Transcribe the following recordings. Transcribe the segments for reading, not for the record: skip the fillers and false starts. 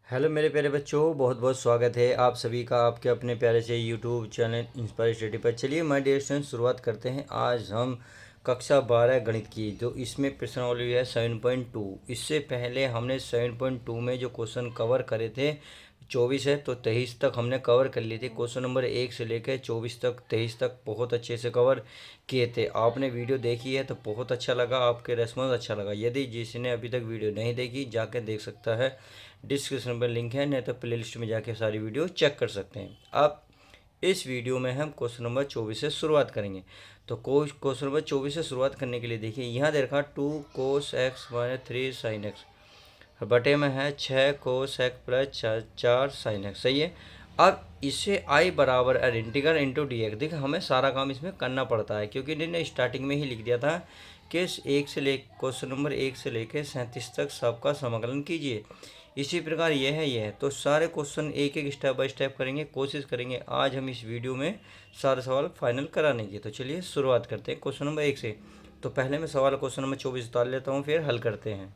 Hello मेरे प्यारे बच्चों, बहुत बहुत स्वागत है आप सभी का आपके अपने प्यारे से यूट्यूब चैनल इंस्पायर स्टडी पर। चलिए माय डियर स्टूडेंट, शुरुआत करते हैं। आज हम कक्षा 12 गणित की, जो इसमें प्रश्नावली है 7.2। इससे पहले हमने 7.2 में जो क्वेश्चन कवर करे थे 24 है तो 23 तक हमने कवर कर लिए थे। क्वेश्चन नंबर 1 से लेकर 24 तक 23 तक बहुत अच्छे से कवर किए थे। आपने वीडियो देखी है तो बहुत अच्छा लगा, आपके रेस्पॉन्स अच्छा लगा। यदि जिसने अभी तक वीडियो नहीं देखी जाकर देख सकता है, डिस्क्रिप्शन पर लिंक है, नहीं तो प्ले लिस्ट में जाके सारी वीडियो चेक कर सकते हैं। अब इस वीडियो में हम क्वेश्चन नंबर 24 से शुरुआत करेंगे। तो क्वेश्चन नंबर 24 से शुरुआत करने के लिए देखिए, यहाँ दे रखा 2 cos x minus 3 sin x, बटे में है 6 cos x plus 4 sin x। सही है। अब इसे i बराबर इंटीग्रल इंटू डी एक्स। देखिए हमें सारा काम इसमें करना पड़ता है, क्योंकि इन्होंने स्टार्टिंग में ही लिख दिया था कि क्वेश्चन नंबर 1 से लेकर 37 तक सबका समाकलन कीजिए। इसी प्रकार यह है तो सारे क्वेश्चन एक एक स्टेप बाय स्टेप करेंगे, कोशिश करेंगे आज हम इस वीडियो में सारे सवाल फाइनल कराने की। तो चलिए शुरुआत करते हैं क्वेश्चन नंबर 1 से। तो पहले मैं सवाल क्वेश्चन नंबर 24 उतार लेता हूँ, फिर हल करते हैं।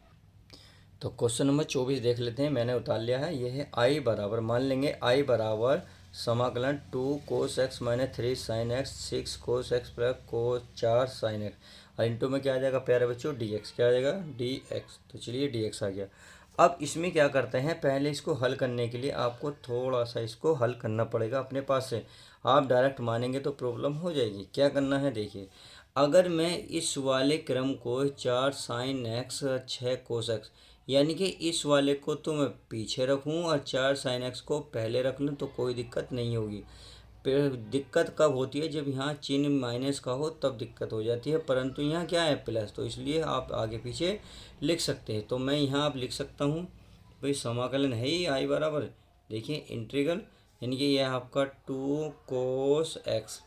तो क्वेश्चन नंबर 24 देख लेते हैं, मैंने उतार लिया है। यह है आई बराबर, मान लेंगे आई बराबर समाकलन 2 cos x minus 3 sin x 6 cos x plus cos 4 sin x, और इंटू में क्या आ जाएगा प्यारे बच्चों, डी एक्स। क्या आ जाएगा, डी एक्स। तो चलिए डी एक्स आ गया। अब इसमें क्या करते हैं, पहले इसको हल करने के लिए आपको थोड़ा सा इसको हल करना पड़ेगा अपने पास से। आप डायरेक्ट मानेंगे तो प्रॉब्लम हो जाएगी। क्या करना है देखिए, अगर मैं इस वाले क्रम को 4 sin x 6 cos x, यानी कि इस वाले को तो मैं पीछे रखूँ और 4 sin x को पहले रख लूँ तो कोई दिक्कत नहीं होगी। फिर दिक्कत कब होती है, जब यहाँ चिन्ह माइनस का हो तब दिक्कत हो जाती है, परंतु यहाँ क्या है प्लस, तो इसलिए आप आगे पीछे लिख सकते हैं। तो मैं यहाँ आप लिख सकता हूँ भाई, समाकलन है ही आई बराबर, देखिए इंटीग्रल, यानी कि यह आपका 2 cos x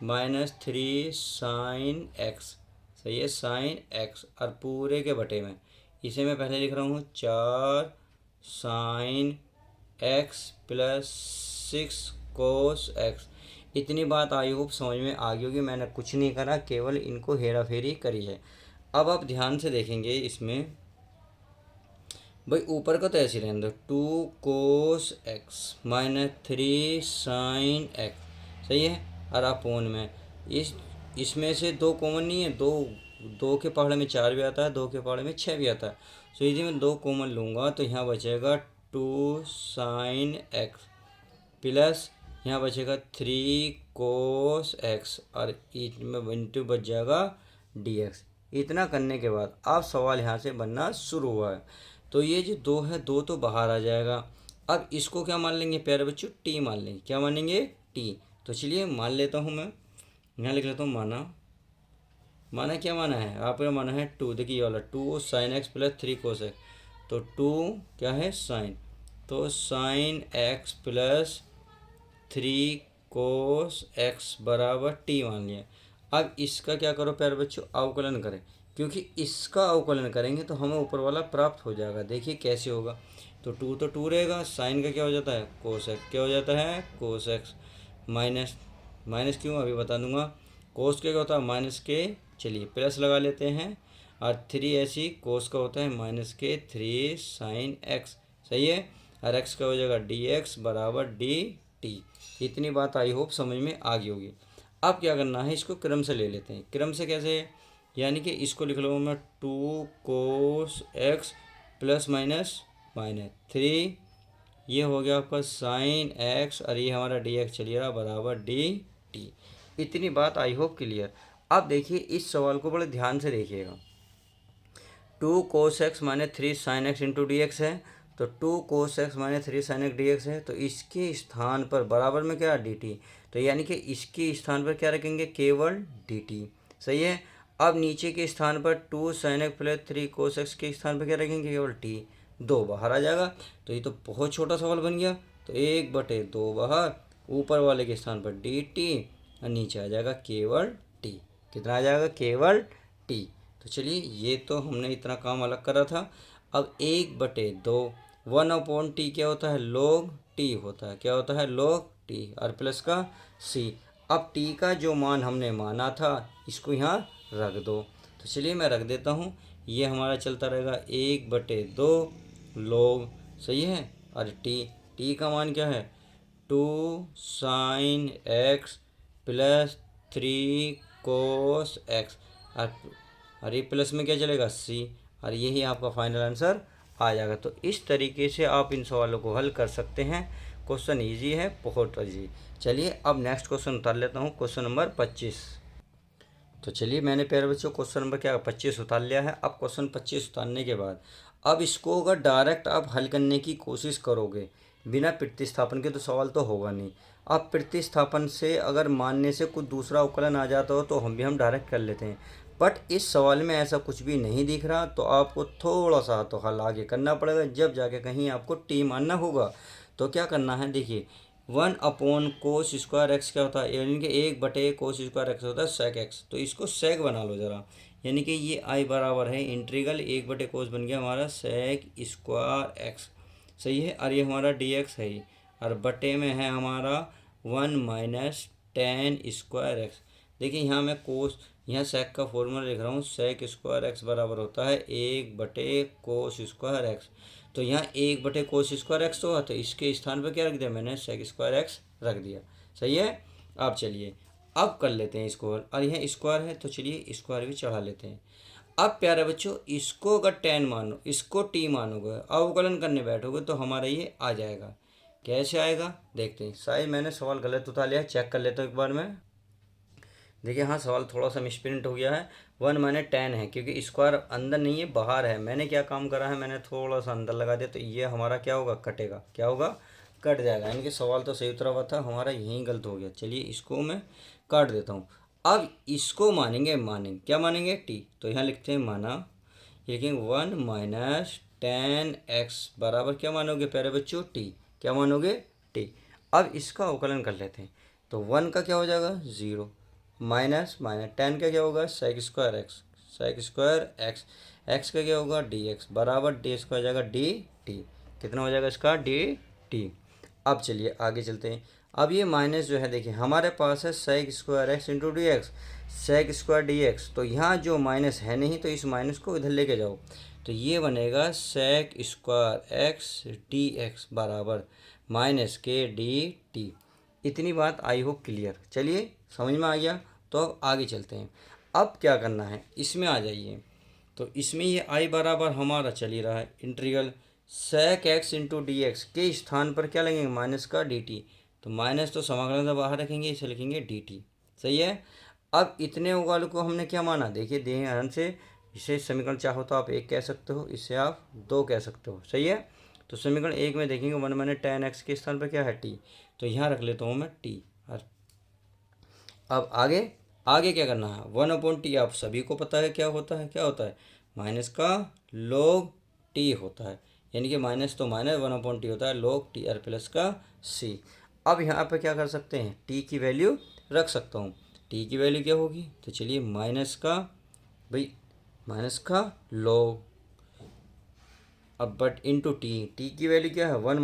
minus 3 sin x। सही है, साइन एक्स, और पूरे के बटे में इसे मैं पहले लिख रहा हूँ 4 sin x plus 6 cos x। इतनी बात आई होप समझ में आ गई होगी, मैंने कुछ नहीं करा, केवल इनको हेरा फेरी करी है। अब आप ध्यान से देखेंगे इसमें, भाई ऊपर का तो ऐसे रहने दो, 2 cos x minus 3 sin x। सही है, और अपोन में इसमें से दो कॉमन नहीं है, दो दो के पहाड़े में 4 भी आता है, दो के पहाड़े में 6 भी आता है। तो यदि मैं दो कॉमन लूँगा तो यहाँ बचेगा 2 sin x प्लस यहाँ बचेगा 3 cos x, और में इंटू बच जाएगा dx। इतना करने के बाद अब सवाल यहाँ से बनना शुरू हुआ है। तो ये जो दो है, दो तो बाहर आ जाएगा। अब इसको क्या मान लेंगे प्यारे बच्चों, टी मान लेंगे। क्या मानेंगे, टी। तो चलिए मान लेता हूँ मैं, यहाँ लिख लेता हूँ माना। माना क्या माना है आपका, माना है 2। देखिए ये वाला 2 sin x plus 3 cos x, तो 2 क्या है साइन, तो sine x plus 3 cos x बराबर टी मान लिया। अब इसका क्या करो प्यारे बच्चों, अवकलन करें, क्योंकि इसका अवकलन करेंगे तो हमें ऊपर वाला प्राप्त हो जाएगा। देखिए कैसे होगा, तो 2 तो 2 रहेगा, साइन का क्या हो जाता है cos x, क्या हो जाता है cos x, माइनस माइनस क्यों अभी बता दूंगा, कोस के क्या होता है माइनस के, चलिए प्लस लगा लेते हैं, और 3 ऐसी कोस का होता है माइनस के 3 sin x। सही है, और एक्स का हो जाएगा डी एक्स बराबर डी टी। इतनी बात आई होप समझ में आ गई होगी। अब क्या करना है, इसको क्रम से ले लेते हैं। क्रम से कैसे, यानी कि इसको लिख लो मैं 2 cos x plus minus minus 3, ये हो गया आपका साइन एक्स, और ये हमारा डी एक्स चलिए रहा बराबर डी टी। इतनी बात आई होप क्लियर। अब देखिए इस सवाल को बड़े ध्यान से देखिएगा। 2 cos x minus 3 sin x into D x है, तो 2 cos x minus 3 sin x D x है, तो इसके स्थान पर बराबर में क्या डी टी, तो यानी कि इसके स्थान पर क्या रखेंगे, केवल डी टी। सही है। अब नीचे के स्थान पर 2 sin x plus 3 cos x के स्थान पर क्या रखेंगे, केवल टी। दो बाहर आ जाएगा, तो ये तो बहुत छोटा सवाल बन गया। तो 1/2 बाहर, ऊपर वाले के स्थान पर डी टी, और नीचे आ जाएगा केवल टी। कितना आ जाएगा, केवल टी। तो चलिए ये तो हमने इतना काम अलग करा था। अब 1/2, 1/t क्या होता है, log t होता है। क्या होता है, log t, और प्लस का c। अब t का जो मान हमने माना था इसको यहाँ रख दो। तो चलिए मैं रख देता हूँ, ये हमारा चलता रहेगा 1/2 log, सही है, और टी का मान क्या है 2 sin x plus 3 cos x। और ये प्लस में क्या चलेगा c, और यही आपका फाइनल आंसर आ जाएगा। तो इस तरीके से आप इन सवालों को हल कर सकते हैं। क्वेश्चन इजी है, बहुत इजी। चलिए अब नेक्स्ट क्वेश्चन उतार लेता हूँ, क्वेश्चन नंबर 25। तो चलिए मैंने प्यारे बच्चों क्वेश्चन नंबर क्या 25 उतार लिया है। अब क्वेश्चन 25 उतारने के बाद अब इसको अगर डायरेक्ट आप हल करने की कोशिश करोगे बिना प्रतिस्थापन के तो सवाल तो होगा नहीं। अब प्रतिस्थापन से अगर मानने से कुछ दूसरा उकलन आ जाता हो तो हम डायरेक्ट कर लेते हैं, बट इस सवाल में ऐसा कुछ भी नहीं दिख रहा। तो आपको थोड़ा सा तो हल आगे करना पड़ेगा, जब जाके कहीं आपको टी मानना होगा। तो क्या करना है, देखिए 1/cos² x क्या होता है, यानी कि 1/cos² x होता है sec x। तो इसको sec बना लो ज़रा, यानी कि ये i बराबर है इंटीग्रल 1/cos बन गया हमारा sec²x। सही है, और ये हमारा dx है ही, और बटे में है हमारा 1 - tan²x। देखिए यहाँ मैं कोस, यहाँ sec का फॉर्मूला लिख रहा हूँ, sec² x बराबर होता है 1/cos²x। तो यहाँ 1/cos²x होगा, तो इसके स्थान पर क्या रख दिया मैंने, sec²x रख दिया। सही है। अब चलिए अब कर लेते हैं स्क्वायर, और यह स्क्वायर है तो चलिए स्क्वायर भी चढ़ा लेते हैं। अब प्यारे बच्चों इसको अगर टेन मानो, इसको टी मानोगे, अवकलन करने बैठोगे तो हमारा ये आ जाएगा। कैसे आएगा देखते हैं। शायद मैंने सवाल गलत उतार लिया, चेक कर लेता हूँ एक बार मैं। देखिए हाँ सवाल थोड़ा सा मिसप्रिंट हो गया है। 1 - tan है, क्योंकि स्क्वायर अंदर नहीं है बाहर है। मैंने क्या काम करा है, मैंने थोड़ा सा अंदर लगा दिया, तो ये हमारा क्या होगा, कटेगा। क्या होगा, कट जाएगा। यानी कि सवाल तो सही उतरा हुआ था, हमारा यहीं गलत हो गया। चलिए इसको मैं काट देता हूँ। अब इसको मानेंगे क्या मानेंगे, टी। तो यहाँ लिखते हैं माना, लिखेंगे 1 - tan x बराबर क्या मानोगे प्यारे बच्चों, टी। क्या मानोगे, टी। अब इसका अवकलन कर लेते हैं। तो 1 का क्या हो जाएगा 0, माइनस माइनस टेन का क्या होगा sec²x, sec²x। x का क्या होगा dx बराबर ds का हो जाएगा dt। कितना हो जाएगा इसका dt। अब चलिए आगे चलते हैं। अब ये माइनस जो है देखिए हमारे पास है sec²x into D x, sec²dx। तो यहाँ जो माइनस है नहीं, तो इस माइनस को इधर लेके जाओ, तो ये बनेगा sec²x dx बराबर माइनस के dt। इतनी बात आई हो क्लियर। चलिए समझ में आ गया। तो अब आगे चलते हैं। अब क्या करना है, इसमें आ जाइए। तो इसमें ये आई बराबर हमारा चल ही रहा है integral sec x into D X के स्थान पर क्या लगेंगे, माइनस का dt। तो माइनस तो समाकलन से बाहर रखेंगे, इसे लिखेंगे dt। सही है। अब इतने उगाल को हमने क्या माना, देखिए ध्यान से। इसे समीकरण चाहो तो आप एक कह सकते हो, इसे आप दो कह सकते हो। सही है। तो समीकरण एक में देखेंगे 1 - tan x के स्थान पर क्या है टी, तो यहाँ रख लेता हूँ मैं टी। और अब आगे आगे क्या करना है, 1/t आप सभी को पता है क्या होता है, क्या होता है, माइनस का log t होता है। यानी कि माइनस तो माइनस 1/t होता है log t और प्लस का c। अब यहाँ पर क्या कर सकते हैं, t की वैल्यू रख सकता हूँ। t की वैल्यू क्या होगी, तो चलिए माइनस का log, अब बट इंटू टी की वैल्यू क्या है 1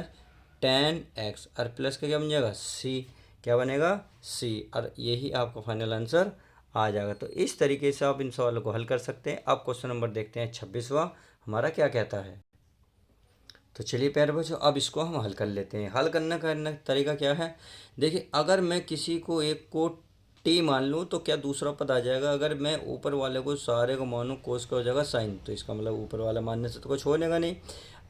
- tan x, और प्लस का क्या बन जाएगा c। क्या बनेगा c, और यही आपका फाइनल आंसर आ जाएगा। तो इस तरीके से आप इन सवालों को हल कर सकते हैं। अब क्वेश्चन नंबर देखते हैं 26वां हमारा क्या कहता है। तो चलिए प्यारे बच्चों अब इसको हम हल कर लेते हैं। हल करने का तरीका क्या है, देखिए अगर मैं किसी को एक को टी मान लूँ तो क्या दूसरा पद आ जाएगा। अगर मैं ऊपर वाले को सारे को मानूँ, कोस का हो जाएगा साइन, तो इसका मतलब ऊपर वाला मानने से तो कुछ होनेगा नहीं।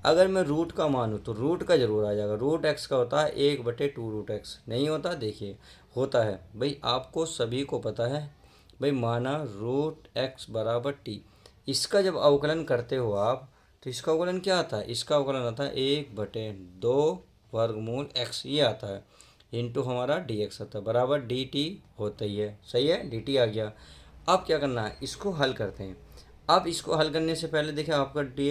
अगर मैं रूट का मानूँ तो रूट का जरूर आ जाएगा। रूट एक्स का होता है 1/2 रूट एक्स, नहीं होता, देखिए होता है भाई, आपको सभी को पता है भाई। माना रूट एक्स बराबर टी, इसका जब अवकलन करते हो आप, तो इसका अवकलन क्या आता है, इसका अवकलन आता है 1/2 वर्गमूल x, ये आता है, इंटू हमारा डी एक्स आता है बराबर डी टी होता ही है। सही है, डी टी आ गया। अब क्या करना है, इसको हल करते हैं। अब इसको हल करने से पहले देखिए आपका डी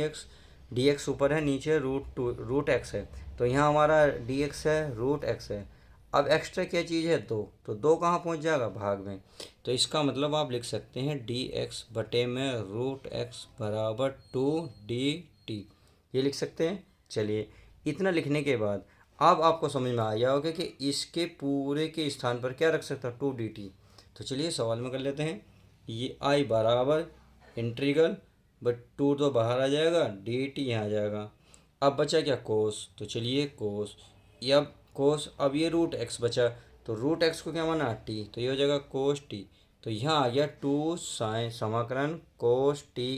एक्स ऊपर है, नीचे रूट एक्स है। तो यहाँ हमारा डी एक्स है, रूट एक्स है। अब एक्स्ट्रा क्या चीज़ है, दो, तो दो कहाँ पहुँच जाएगा, भाग में। तो इसका मतलब आप लिख सकते हैं डी एक्स बटे में रूट एक्स बराबर 2dt, ये लिख सकते हैं। चलिए इतना लिखने के बाद अब आपको समझ में आ गया होगा कि इसके पूरे के स्थान पर क्या रख सकता है, 2dt। तो चलिए सवाल में कर लेते हैं। ये आई बराबर इंटीग्रल, बट 2 तो बाहर आ जाएगा, dt यहाँ आ जाएगा, अब बचा क्या कोस, तो चलिए कोस, ये अब कोस, अब ये रूट एक्स बचा, तो रूट एक्स को क्या माना टी, तो ये हो जाएगा कोस टी। तो यहाँ आ गया टू साइन समाकलन cos t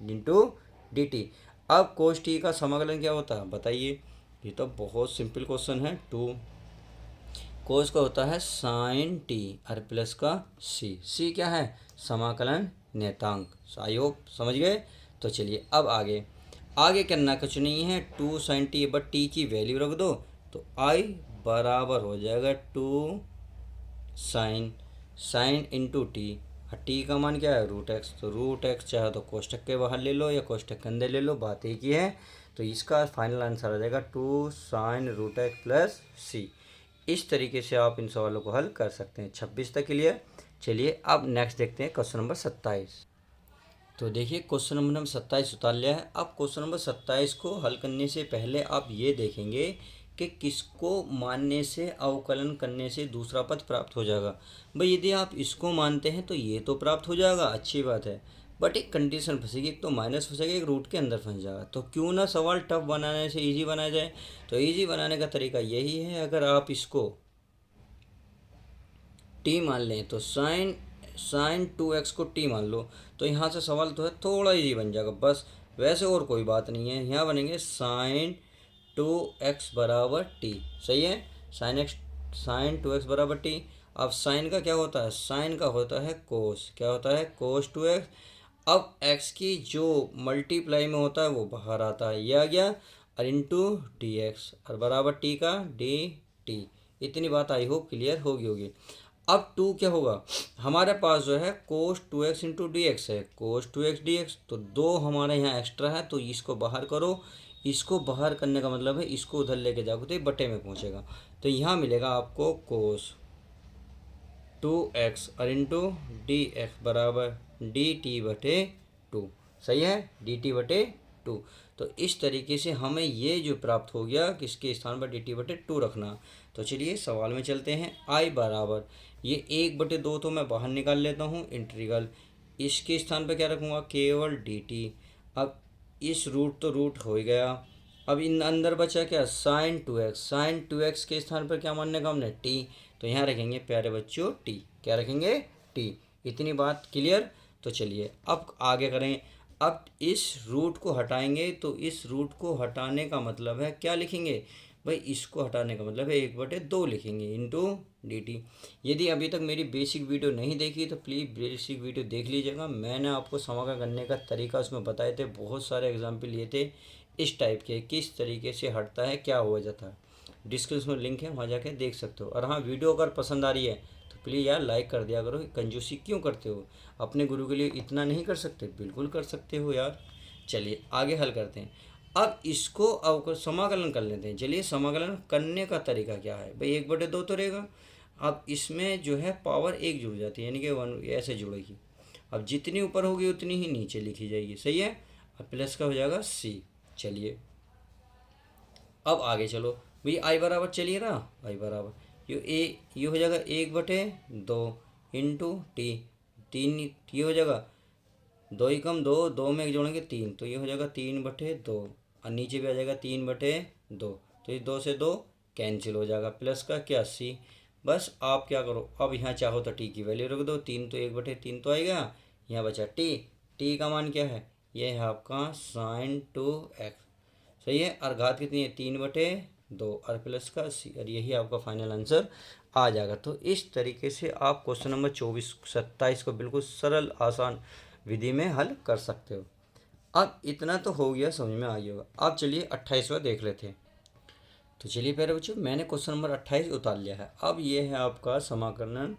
into D T. अब कोस टी का समाकलन क्या होता है बताइए, ये तो बहुत सिंपल क्वेश्चन है। टू कोस का होता है साइन टी और प्लस का सी क्या है, समाकलन नियतांक। आई होप समझ गए। तो चलिए अब आगे आगे करना कुछ नहीं है, two sine T but T की वैल्यू रख दो, तो आई बराबर हो जाएगा two sine sine into T, और टी का मान क्या है रूट एक्स, तो रूट एक्स चाहे तो कोष्टक के बाहर ले लो या कोष्टक के अंदर ले लो, बात एक ही है। तो इसका फाइनल आंसर आ जाएगा two sine root x plus c. इस तरीके से आप इन सवालों को हल कर सकते हैं। 26 तक क्लियर। चलिए अब नेक्स्ट देखते हैं क्वेश्चन नंबर 27। तो देखिए क्वेश्चन नंबर 27 उतार लिया है। अब क्वेश्चन नंबर 27 को हल करने से पहले आप ये देखेंगे कि किसको मानने से अवकलन करने से दूसरा पद प्राप्त हो जाएगा। भाई यदि आप इसको मानते हैं तो ये तो प्राप्त हो जाएगा, अच्छी बात है, बट एक कंडीशन फंसेगी, एक तो माइनस फंसेगा, एक रूट के अंदर फंस जाएगा। तो क्यों ना सवाल टफ बनाने से इजी बनाया जाए। तो इजी बनाने का तरीका यही है, अगर आप इसको टी मान लें तो साइन साइन टू एक्स को टी मान लो, तो यहाँ से सवाल तो है थोड़ा इजी बन जाएगा बस, वैसे और कोई बात नहीं है। यहाँ बनेंगे साइन टू एक्स बराबर टी, सही है, साइन टू एक्स बराबर टी। अब साइन का क्या होता है, साइन का होता है कोस, क्या होता है कोस टू एक्स। अब एक्स की जो मल्टीप्लाई में होता है वो बाहर आता है, ये आ गया, और इंटू डी एक्स और बराबर टी का डी टी। इतनी बात आई होप क्लियर होगी। अब टू क्या होगा, हमारे पास जो है cos two x into D x है, cos two x D x, तो दो हमारे यहाँ एक्स्ट्रा है, तो इसको बाहर करो। इसको बाहर करने का मतलब है इसको उधर लेके जाओगे तो ये बटे में पहुँचेगा, तो यहाँ मिलेगा आपको कोस टू एक्स और इंटू डी एक्स बराबर डी टी बटे टू, सही है, डी टी बटे टू। तो इस तरीके से हमें ये जो प्राप्त हो गया, किसके स्थान पर डी टी बटे टू रखना। तो चलिए सवाल में चलते हैं। आई बराबर ये एक बटे दो तो मैं बाहर निकाल लेता हूँ, इंटीग्रल इसके स्थान पर क्या रखूँगा, केवल डी टी। अब इस रूट तो रूट हो ही गया, अब इन अंदर बचा क्या, sign to x, sign to x के स्थान पर क्या मानने का हमने टी, तो यहाँ रखेंगे प्यारे बच्चों टी, क्या रखेंगे टी। इतनी बात क्लियर। तो चलिए अब आगे करें। अब इस रूट को हटाएंगे, तो इस रूट को हटाने का मतलब है क्या लिखेंगे भाई, इसको हटाने का मतलब है एक बटे दो लिखेंगे इंटू डी टी। यदि अभी तक मेरी बेसिक वीडियो नहीं देखी तो प्लीज़ बेसिक वीडियो देख लीजिएगा, मैंने आपको समाकलन करने का तरीका उसमें बताए थे, बहुत सारे एग्जाम्पल लिए थे इस टाइप के, किस तरीके से हटता है क्या हो जाता है। डिस्क्रिप्शन में लिंक है, वहाँ जाके देख सकते हो। और हाँ, वीडियो अगर पसंद आ रही है तो प्लीज़ यार लाइक कर दिया करो, कंजूसी क्यों करते हो, अपने गुरु के लिए इतना नहीं कर सकते, बिल्कुल कर सकते हो यार। चलिए आगे हल करते हैं। अब इसको अवकल समाकलन कर लेते हैं। चलिए समाकलन करने का तरीका क्या है भाई, एक बटे दो तो रहेगा। अब इसमें जो है पावर एक जुड़ जाती है, यानी कि वन ऐसे जुड़ेगी। अब जितनी ऊपर होगी उतनी ही नीचे लिखी जाएगी, सही है। अब प्लस का हो जाएगा सी। चलिए अब आगे चलो भाई, आई बराबर चलिए ना, आई बराबर ये हो जाएगा एक बटे दो इंटू टी, तीन ये हो जाएगा, दो ही कम दो, दो में एक जोड़ेंगे तीन, तो ये हो जाएगा तीन बटे दो, और नीचे भी आ जाएगा तीन बटे दो, तो ये दो से दो कैंसिल हो जाएगा, प्लस का क्या सी। बस आप क्या करो, अब यहाँ चाहो तो टी की वैल्यू रख दो, तीन तो एक बटे तीन तो आएगा, यहाँ बचा टी, टी का मान क्या है, ये है आपका साइन टू एक्स, सही है, और घात कितनी है, तीन बटे दो और प्लस का सी, और यही आपका फाइनल आंसर आ जाएगा। तो इस तरीके से आप क्वेश्चन नंबर 27 को बिल्कुल सरल आसान विधि में हल कर सकते हो। अब इतना तो हो गया, समझ में आ गया होगा। अब चलिए 28वां देख लेते हैं। तो चलिए प्यारे बच्चों, मैंने क्वेश्चन नंबर 28 उतार लिया है। अब ये है आपका समाकलन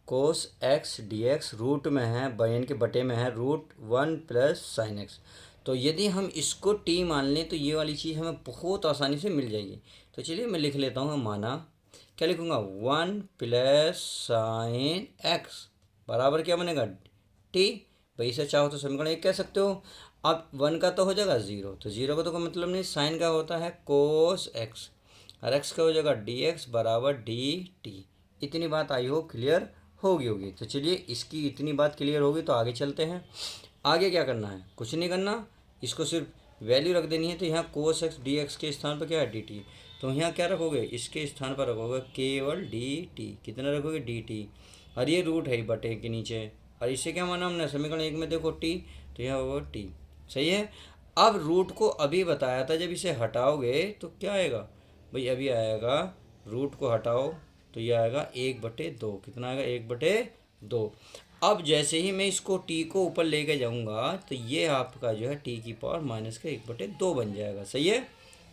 cos X D X, root में है बयान के बटे में है root one plus sine X. तो यदि हम इसको टी मान लें तो ये वाली चीज़ हमें बहुत आसानी से मिल जाएगी। तो चलिए मैं लिख लेता हूँ, माना क्या लिखूँगा, वन प्लस साइन एक्स बराबर क्या बनेगा टी। भाई इसे चाहो तो समीकरण एक कह सकते हो। अब वन का तो हो जाएगा ज़ीरो, तो ज़ीरो का तो कोई मतलब नहीं, साइन का होता है कोस एक्स, और एक्स का हो जाएगा डी एक्स बराबर डी टी। इतनी बात आई हो क्लियर होगी। तो चलिए इसकी इतनी बात क्लियर होगी तो आगे चलते हैं। आगे क्या करना है, कुछ नहीं करना, इसको सिर्फ वैल्यू रख देनी है, तो यहाँ कोस एक्स डी एक्स के स्थान पर क्या है डी टी, तो यहाँ क्या रखोगे, इसके स्थान पर रखोगे केवल डी टी, कितना रखोगे डी टी, और ये रूट है बटे के नीचे, और इसे क्या माना हमने समीकरण एक में देखो टी, तो यहाँ होगा टी। सही है। अब रूट को अभी बताया था, जब इसे हटाओगे तो क्या आएगा भाई, अभी आएगा रूट को हटाओ तो ये आएगा 1/2, कितना आएगा 1/2। अब जैसे ही मैं इसको टी को ऊपर लेके जाऊंगा तो ये आपका जो है टी की पावर माइनस का 1/2 बन जाएगा। सही है,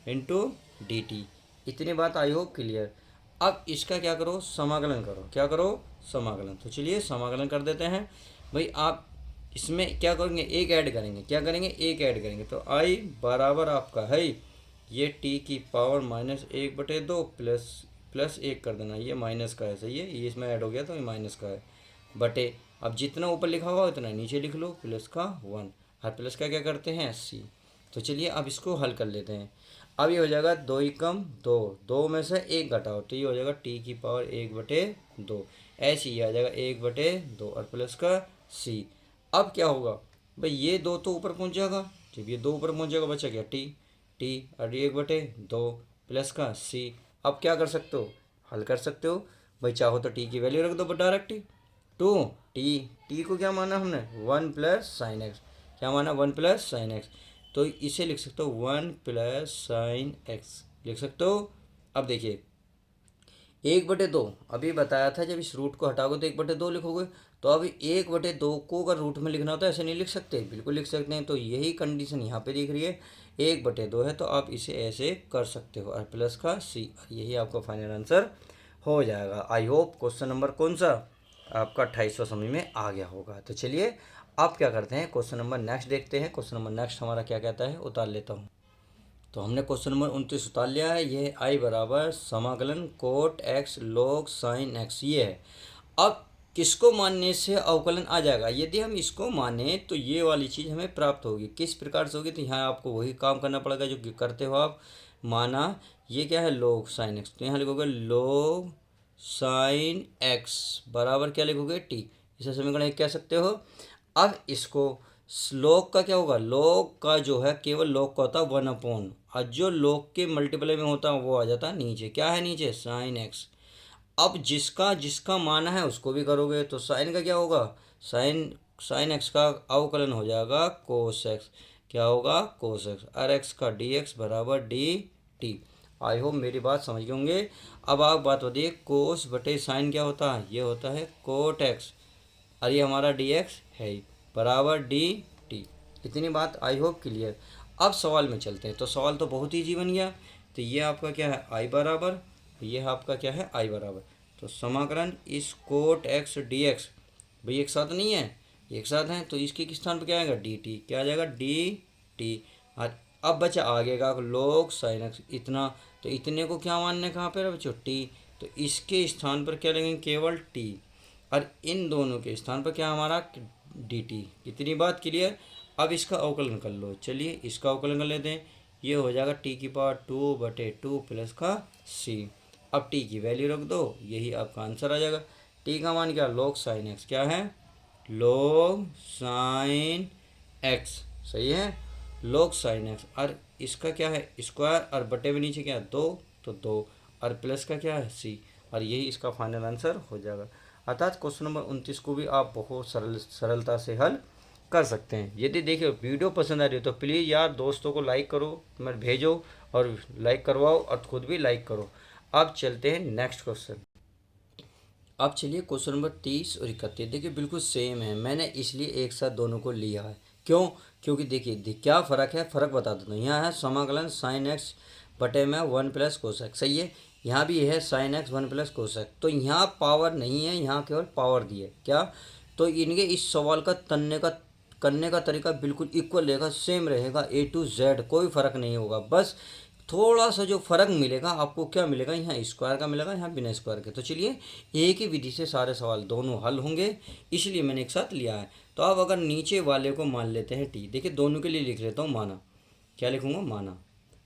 इंटू डी टी। इतनी बात आई होप क्लियर। अब इसका क्या करो, समाकलन करो। क्या करो, समाकलन। तो चलिए समाकलन कर देते हैं भाई। आप इसमें क्या करेंगे, एक ऐड करेंगे। क्या करेंगे, एक ऐड करेंगे। तो आई बराबर आपका है ये टी की पावर -1/2 प्लस 1 कर देना, ये माइनस का है। सही है, ये इसमें ऐड हो गया तो ये माइनस का है बटे, अब जितना ऊपर लिखा हुआ उतना नीचे लिख लो, प्लस का 1, हर प्लस का क्या करते हैं सी। तो चलिए अब इसको हल कर लेते हैं। अब ये हो जाएगा 2 ही कम 2, 2 में से 1 घटाओ तो ये हो जाएगा टी की पावर 1/2, ऐसे ही आ जाएगा 1/2 और प्लस का सी। अब क्या होगा भाई, ये 2 तो ऊपर पहुंच जाएगा, जब ये 2 ऊपर पहुंच जाएगा बचा क्या टी, टी और 1/2 प्लस का सी। अब क्या कर सकते हो, हल कर सकते हो भाई, चाहो तो टी की वैल्यू रख दो डायरेक्ट ही, टू टी, टी को क्या माना हमने 1 प्लस साइन एक्स, क्या माना 1 प्लस साइन एक्स, तो इसे लिख सकते हो 1 प्लस साइन एक्स लिख सकते हो। अब देखिए 1/2 अभी बताया था, जब इस रूट को हटाओगे तो 1/2 लिखोगे, तो अब 1/2 को अगर रूट में लिखना होता है ऐसे नहीं लिख सकते, बिल्कुल लिख सकते हैं। तो यही कंडीशन यहाँ पे दिख रही है, 1/2 है तो आप इसे ऐसे कर सकते हो, और प्लस का सी, यही आपका फाइनल आंसर हो जाएगा। आई होप क्वेश्चन नंबर कौन सा आपका 28वां समझ में आ गया होगा। तो चलिए आप क्या करते हैं, क्वेश्चन नंबर नेक्स्ट देखते हैं। क्वेश्चन नंबर नेक्स्ट हमारा क्या कहता है, उतार लेता हूँ। तो हमने क्वेश्चन नंबर 29 उतार लिया है। ये आई बराबर समाकलन cot X log sine X ये है। अब किसको मानने से अवकलन आ जाएगा, यदि हम इसको माने तो ये वाली चीज़ हमें प्राप्त होगी। किस प्रकार से होगी, तो यहाँ आपको वही काम करना पड़ेगा जो करते हो आप। माना ये क्या है लॉग साइन एक्स, तो यहाँ लिखोगे लॉग साइन एक्स बराबर क्या लिखोगे टी, इसे समीकरण एक कह सकते हो। अब इसको लॉग का क्या होगा, लॉग का जो है केवल लॉग का होता है 1/, और जो लॉग के मल्टीप्लाई में होता है वो आ जाता है नीचे, क्या है नीचे साइन एक्स। अब जिसका जिसका माना है उसको भी करोगे, तो साइन का क्या होगा, साइन साइन एक्स का अवकलन हो जाएगा कोस एक्स, क्या होगा कोस एक्स, और एक्स का डी एक्स बराबर डी टी। आई होप मेरी बात समझ गए होंगे। अब आप बात बताइए, कोस बटे साइन क्या होता है, ये होता है कोट एक्स, और ये हमारा डी एक्स है बराबर डी टी। इतनी बात आई होप क्लियर। अब सवाल में चलते हैं। तो सवाल तो बहुत ईजी बन गया। तो ये आपका क्या है आई बराबर, ये आपका क्या है आई बराबर, तो समाकलन इस कोट एक्स डी एक्स, भाई एक साथ नहीं है, एक साथ हैं, तो इसके किस स्थान पर क्या आएगा डी टी, क्या आ जाएगा डी टी। और अब बचा आगे का लोग साइन एक्स इतना, तो इतने को क्या मानने कहाँ पर है बच्चों टी, तो इसके स्थान पर क्या लगेंगे केवल टी, और इन दोनों के स्थान पर क्या हमारा डी टी। इतनी बात क्लियर। अब इसका अवकलन कर लो, चलिए इसका अवकलन कर लेते हैं। ये हो जाएगा टी की पावर 2/2 प्लस का सी। अब टी की वैल्यू रख दो, यही आपका आंसर आ जाएगा। टी का मान क्या लॉग साइन एक्स, क्या है लॉग साइन एक्स, सही है लॉग साइन एक्स, और इसका क्या है स्क्वायर, और बटे में नीचे क्या है 2, तो 2 और प्लस का क्या है सी, और यही इसका फाइनल आंसर हो जाएगा। अर्थात क्वेश्चन नंबर 29 को भी आप बहुत सरलता से हल कर सकते हैं। यदि देखिए वीडियो पसंद आ रही हो तो प्लीज़ यार दोस्तों को लाइक करो, मैं भेजो और लाइक करवाओ और खुद भी लाइक करो। अब चलते हैं नेक्स्ट क्वेश्चन। अब चलिए क्वेश्चन नंबर 30 और 31 देखिए बिल्कुल सेम है, मैंने इसलिए एक साथ दोनों को लिया है। क्यों, क्योंकि देखिए क्या फ़र्क है, फ़र्क बता देता हूँ। यहाँ है समाकलन साइन एक्स बटे में 1 प्लस कोसेक, सही है। यहाँ भी है साइन एक्स 1 प्लस कोसेक, तो यहाँ पावर नहीं है, यहाँ केवल पावर दी है क्या, तो इनके इस सवाल का करने का तरीका बिल्कुल इक्वल रहेगा, सेम रहेगा A to Z, कोई फ़र्क नहीं होगा। बस थोड़ा सा जो फ़र्क मिलेगा आपको, क्या मिलेगा, यहाँ स्क्वायर का मिलेगा, यहाँ बिना स्क्वायर के। तो चलिए एक ही विधि से सारे सवाल दोनों हल होंगे, इसलिए मैंने एक साथ लिया है। तो अब अगर नीचे वाले को मान लेते हैं टी, देखिए दोनों के लिए लिख लेता हूँ माना, क्या लिखूँगा माना,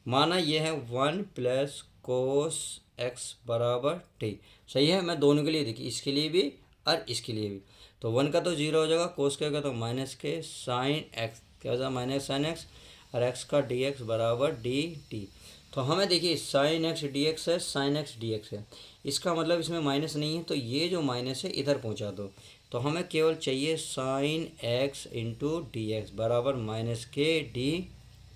माना ये है 1 प्लस कोस एक्स बराबर टी, सही है। मैं दोनों के लिए देखिए इसके लिए भी और इसके लिए भी, तो 1 का तो 0 हो जाएगा, कोस क्या होगा तो माइनस के साइन एक्स, क्या हो जाएगा माइनस साइन एक्स, और एक्स का डी एक्स बराबर डी टी। तो हमें देखिए साइन एक्स डी एक्स है, साइन एक्स डी एक्स है, इसका मतलब इसमें माइनस नहीं है, तो ये जो माइनस है इधर पहुंचा दो। तो हमें केवल चाहिए sign x into D X बराबर माइनस के डी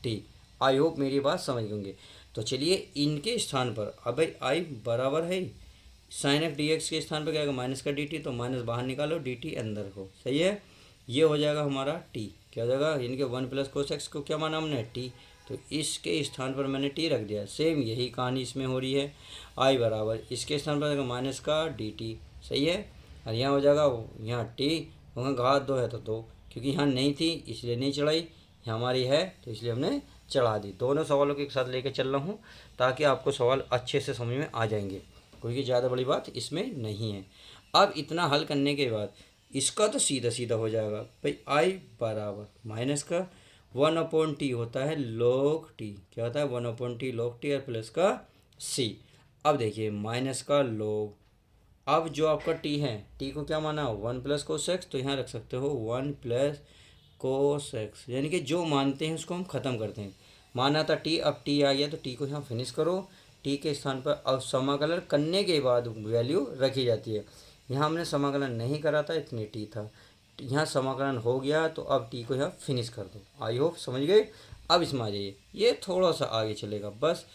टी। आई होप मेरी बात समझ गए। तो चलिए इनके स्थान पर अब भाई आई बराबर है साइन एक्स डी एक्स के स्थान पर क्या आएगा माइनस का डी टी, तो माइनस बाहर निकालो, डी टी अंदर को, सही है। ये हो जाएगा हमारा टी, क्या हो जाएगा, यानी कि 1 प्लस कोस एक्स को क्या माना हमने टी, तो इसके स्थान पर मैंने टी रख दिया। सेम यही कहानी इसमें हो रही है। आई बराबर इसके स्थान पर आएगा माइनस का डी टी, सही है। और यहाँ हो जाएगा, यहाँ टी वहाँ घात 2 है तो 2, क्योंकि यहाँ नहीं थी इसलिए नहीं चढ़ाई, यहाँ हमारी है तो इसलिए हमने चढ़ा दी। दोनों सवालों के एक साथ लेके चल रहा हूँ ताकि आपको सवाल अच्छे से समझ में आ जाएंगे, कोई ज़्यादा बड़ी बात इसमें नहीं है। अब इतना हल करने के बाद इसका तो सीधा सीधा हो जाएगा भाई, आई बराबर माइनस का 1/t होता है log t, क्या होता है 1/t log t और प्लस का c। अब देखिए माइनस का log, अब जो आपका t है, t को क्या माना 1 प्लस कोस एक्स, तो यहाँ रख सकते हो 1 प्लस कोस एक्स, यानी कि जो मानते हैं उसको हम ख़त्म करते हैं। माना था t, अब t आ गया तो t को यहाँ फिनिश करो, t के स्थान पर अब समाकलन करने के बाद वैल्यू रखी जाती है। यहाँ हमने समाकलन नहीं करा था, इतनी t था, यहाँ समाकलन हो गया तो अब t को यहाँ फिनिश कर दो। आई होप समझ गए। अब इसमें आ जाइए, ये थोड़ा सा आगे चलेगा, बस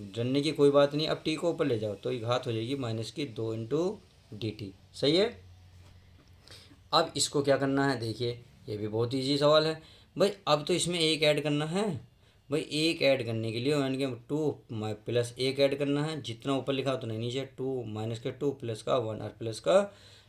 जानने की कोई बात नहीं। अब t को ऊपर ले जाओ तो ये घात हो जाएगी माइनस की 2 इंटू डी टी, सही है। अब इसको क्या करना है, देखिए ये भी बहुत इजी सवाल है भाई। अब तो इसमें एक ऐड करना है भाई, एक ऐड करने के लिए यानी कि 2 प्लस एक ऐड करना है, जितना ऊपर लिखा उतना नीचे, 2 माइनस के 2 प्लस का 1 और प्लस का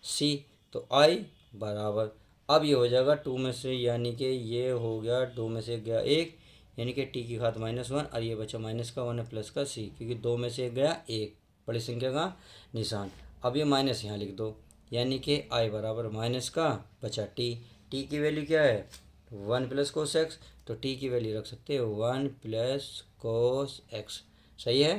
सी। तो आई बराबर, अब ये हो जाएगा 2 में से, यानी कि ये हो गया 2 में से गया 1, यानी कि टी की घात -1 और ये बचा माइनस का 1 प्लस का सी, क्योंकि 2 में से गया 1, बड़ी संख्या का निशान। अब ये माइनस यहाँ लिख दो, यानी कि आई बराबर माइनस का बचा टी, टी की वैल्यू क्या है 1 प्लस कोस एक्स, तो टी की वैल्यू रख सकते हो 1 प्लस कोस एक्स, सही है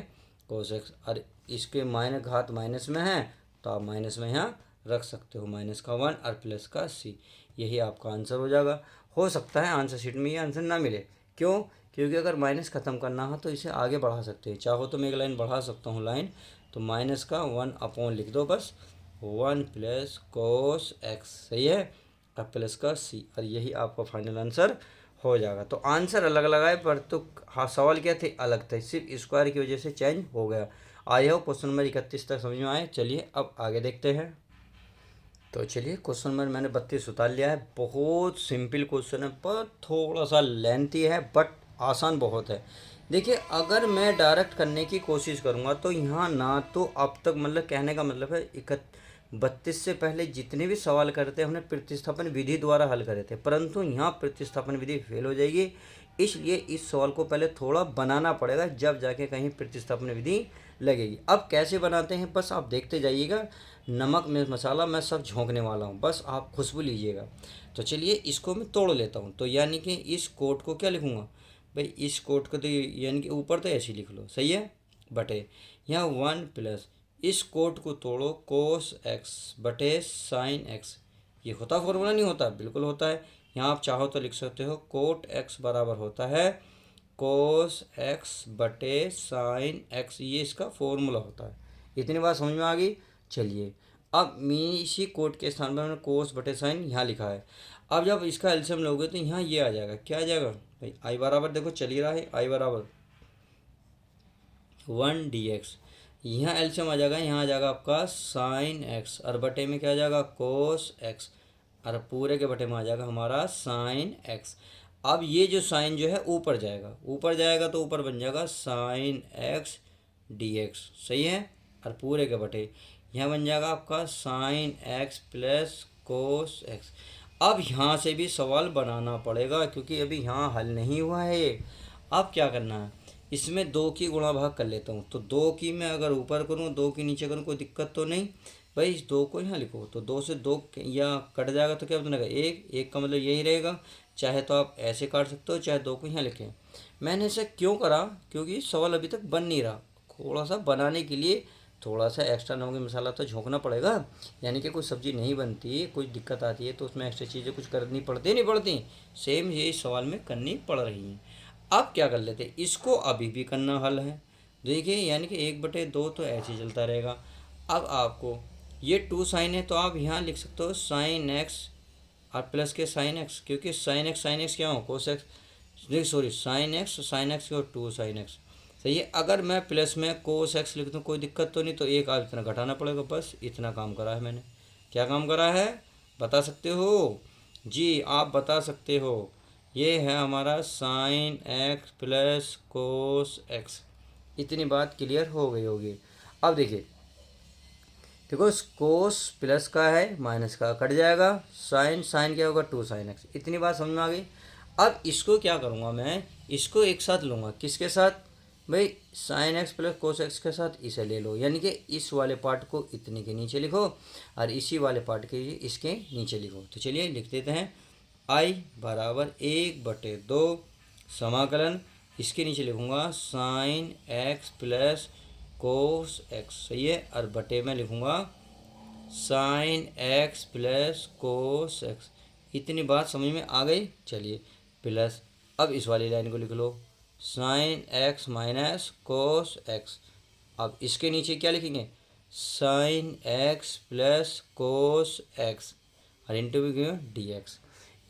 कोस एक्स। और इसके घात माइनस में है तो आप माइनस में यहाँ रख सकते हो माइनस का 1 और प्लस का सी, यही आपका आंसर हो जाएगा। हो सकता है आंसर शीट में ये आंसर ना मिले, क्यों, क्योंकि अगर माइनस ख़त्म करना हो तो इसे आगे बढ़ा सकते हैं, चाहो तो मैं एक लाइन बढ़ा सकता हूँ लाइन, तो माइनस का 1 अपॉन लिख दो बस, 1 प्लस कोस एक्स, सही है, और प्लस का सी, और यही आपका फाइनल आंसर हो जाएगा। तो आंसर अलग अलग आए पर तो हाँ सवाल क्या थे अलग थे, सिर्फ स्क्वायर की वजह से चेंज हो गया। आए हो क्वेश्चन नंबर 31 तक समझ में आए। चलिए अब आगे देखते हैं। तो चलिए क्वेश्चन नंबर मैंने 32 उतार लिया है। बहुत सिंपल क्वेश्चन है पर थोड़ा सा लेंथी है, बट आसान बहुत है। देखिए अगर मैं डायरेक्ट करने की कोशिश करूँगा तो यहाँ ना तो अब तक, मतलब कहने का मतलब है 32 से पहले जितने भी सवाल करते हैं हमने प्रतिस्थापन विधि द्वारा हल करे थे, परंतु यहाँ प्रतिस्थापन विधि फेल हो जाएगी, इसलिए इस सवाल को पहले थोड़ा बनाना पड़ेगा, जब जाके कहीं प्रतिस्थापन विधि लगेगी। अब कैसे बनाते हैं बस आप देखते जाइएगा, नमक में मसाला मैं सब झोंकने वाला हूँ, बस आप खुशबू लीजिएगा। तो चलिए इसको मैं तोड़ लेता हूँ। तो यानी कि इस कोट को क्या लिखूँगा भाई, इस कोट को तो यानी कि ऊपर तो ऐसे ही लिख लो, सही है, बटे यहाँ 1 प्लस इस कोट को तोड़ो कोस एक्स बटे साइन एक्स, ये होता फॉर्मूला नहीं होता, बिल्कुल होता है। यहाँ आप चाहो तो लिख सकते हो कोट एक्स बराबर होता है कोस एक्स बटे साइन एक्स, ये इसका फॉर्मूला होता है। इतनी बात समझ में आ गई। चलिए अब इसी कोट के स्थान पर मैंने कोस बटे साइन यहाँ लिखा है। अब जब इसका एलसीएम लोगे तो यहाँ ये आ जाएगा, क्या आ जाएगा भाई, आई बराबर देखो चल ही रहा है, आई बराबर 1 dx, यहाँ एलसीएम आ जाएगा, यहाँ आ जाएगा आपका साइन एक्स और बटे में क्या आ जाएगा कोस एक्स, और पूरे के बटे में आ जाएगा हमारा साइन एक्स। अब ये जो साइन जो है ऊपर जाएगा, ऊपर जाएगा तो ऊपर बन जाएगा साइन एक्स डी एक्स, सही है, और पूरे के बटे यहाँ बन जाएगा आपका sign x plus cos x. अब यहाँ से भी सवाल बनाना पड़ेगा क्योंकि अभी यहाँ हल नहीं हुआ है ये। अब क्या करना है, इसमें 2 की गुणा भाग कर लेता हूँ, तो 2 की मैं अगर ऊपर करूँ 2 की नीचे करूँ कोई दिक्कत तो नहीं भाई, इस 2 को यहाँ लिखो, तो 2 से 2 या कट जाएगा तो क्या बनेगा 1, 1 का मतलब यही रहेगा, चाहे तो आप ऐसे काट सकते हो चाहे 2 को यहाँ लिखें। मैंने ऐसा क्यों करा, क्योंकि सवाल अभी तक बन नहीं रहा, थोड़ा सा बनाने के लिए थोड़ा सा एक्स्ट्रा नमक मसाला तो झोंकना पड़ेगा, यानी कि कोई सब्ज़ी नहीं बनती, कोई दिक्कत आती है तो उसमें एक्स्ट्रा चीज़ें कुछ करनी पड़ती नहीं पड़ती, सेम ये इस सवाल में करनी पड़ रही हैं। अब क्या कर लेते, इसको अभी भी करना हल है। देखिए यानी कि 1/2 तो ऐसे ही चलता रहेगा। अब आपको ये 2 साइन है तो आप यहाँ लिख सकते हो साइन एक्स और प्लस के साइन एक्स, क्योंकि साइन एक्स क्या हो कोस एक्स, देखिए सॉरी साइन एक्स और 2 साइन एक्स। सही है। अगर मैं प्लस में कोस एक्स लिख दूँ कोई दिक्कत तो नहीं, तो एक आप इतना घटाना पड़ेगा, बस इतना काम करा है मैंने। क्या काम करा है बता सकते हो जी, आप बता सकते हो। ये है हमारा sign x plus cos x. इतनी बात क्लियर हो गई होगी। अब देखिए, देखो कोस प्लस का है माइनस का कट जाएगा, साइन साइन क्या होगा 2 साइन एक्स। इतनी बात समझ में आ गई। अब इसको क्या करूँगा मैं, इसको एक साथ लूँगा, किसके साथ भाई, sign x plus cos x के साथ इसे ले लो, यानी कि इस वाले पार्ट को इतने के नीचे लिखो और इसी वाले पार्ट के इसके नीचे लिखो। तो चलिए लिख देते हैं, आई बराबर 1/2 समाकलन, इसके नीचे लिखूँगा sign x plus cos x. सही है। और बटे में लिखूँगा sign x plus cos x. इतनी बात समझ में आ गई। चलिए प्लस, अब इस वाली लाइन को लिख लो sine x minus cos x. अब इसके नीचे क्या लिखेंगे, sine x plus cos x और इंटू भी क्यों डी एक्स।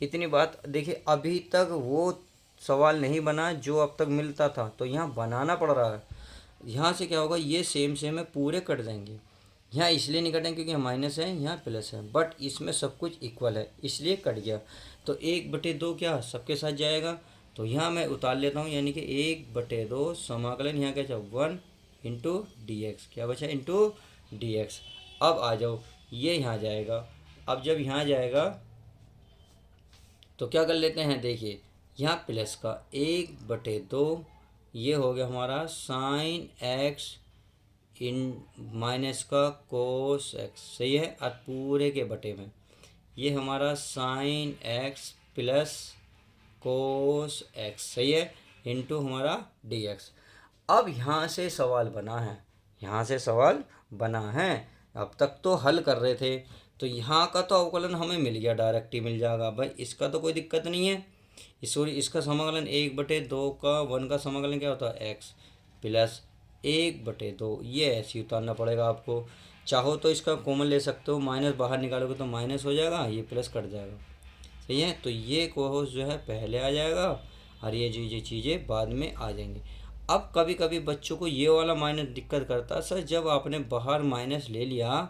इतनी बात देखिए, अभी तक वो सवाल नहीं बना जो अब तक मिलता था, तो यहाँ बनाना पड़ रहा है। यहाँ से क्या होगा, ये सेम सेम है पूरे कट जाएंगे। यहाँ इसलिए नहीं कटेंगे क्योंकि यहाँ माइनस है यहाँ प्लस है, बट इसमें सब कुछ इक्वल है इसलिए कट गया। तो 1/2 क्या सबके साथ जाएगा, तो यहाँ मैं उतार लेता हूँ, यानी कि 1/2 समाकलन यहाँ क्या बचा 1 इंटू डी एक्स, क्या बचा इंटू डी एक्स। अब आ जाओ, ये यहाँ जाएगा। अब जब यहाँ जाएगा तो क्या कर लेते हैं, देखिए यहाँ प्लस का 1/2, ये हो गया हमारा साइन एक्स इन माइनस का कोस एक्स। सही है। और पूरे के बटे में ये हमारा sign x plus cos x. सही है। इंटू हमारा डी एक्स। अब यहाँ से सवाल बना है, यहाँ से सवाल बना है। अब तक तो हल कर रहे थे, तो यहाँ का तो अवकलन हमें मिल गया, डायरेक्ट ही मिल जाएगा भाई, इसका तो कोई दिक्कत नहीं है। सॉरी, इसका समाकलन 1/2 का 1 का समाकलन क्या होता है एक्स प्लस 1/2, ये ऐसे ही उतारना पड़ेगा आपको। चाहो तो इसका कॉमन ले सकते हो, माइनस बाहर निकालोगे तो माइनस हो जाएगा, ये प्लस कट जाएगा। सही है। तो ये कोस जो है पहले आ जाएगा और ये चीज़ें बाद में आ जाएंगी। अब कभी कभी बच्चों को ये वाला माइनस दिक्कत करता है, सर जब आपने बाहर माइनस ले लिया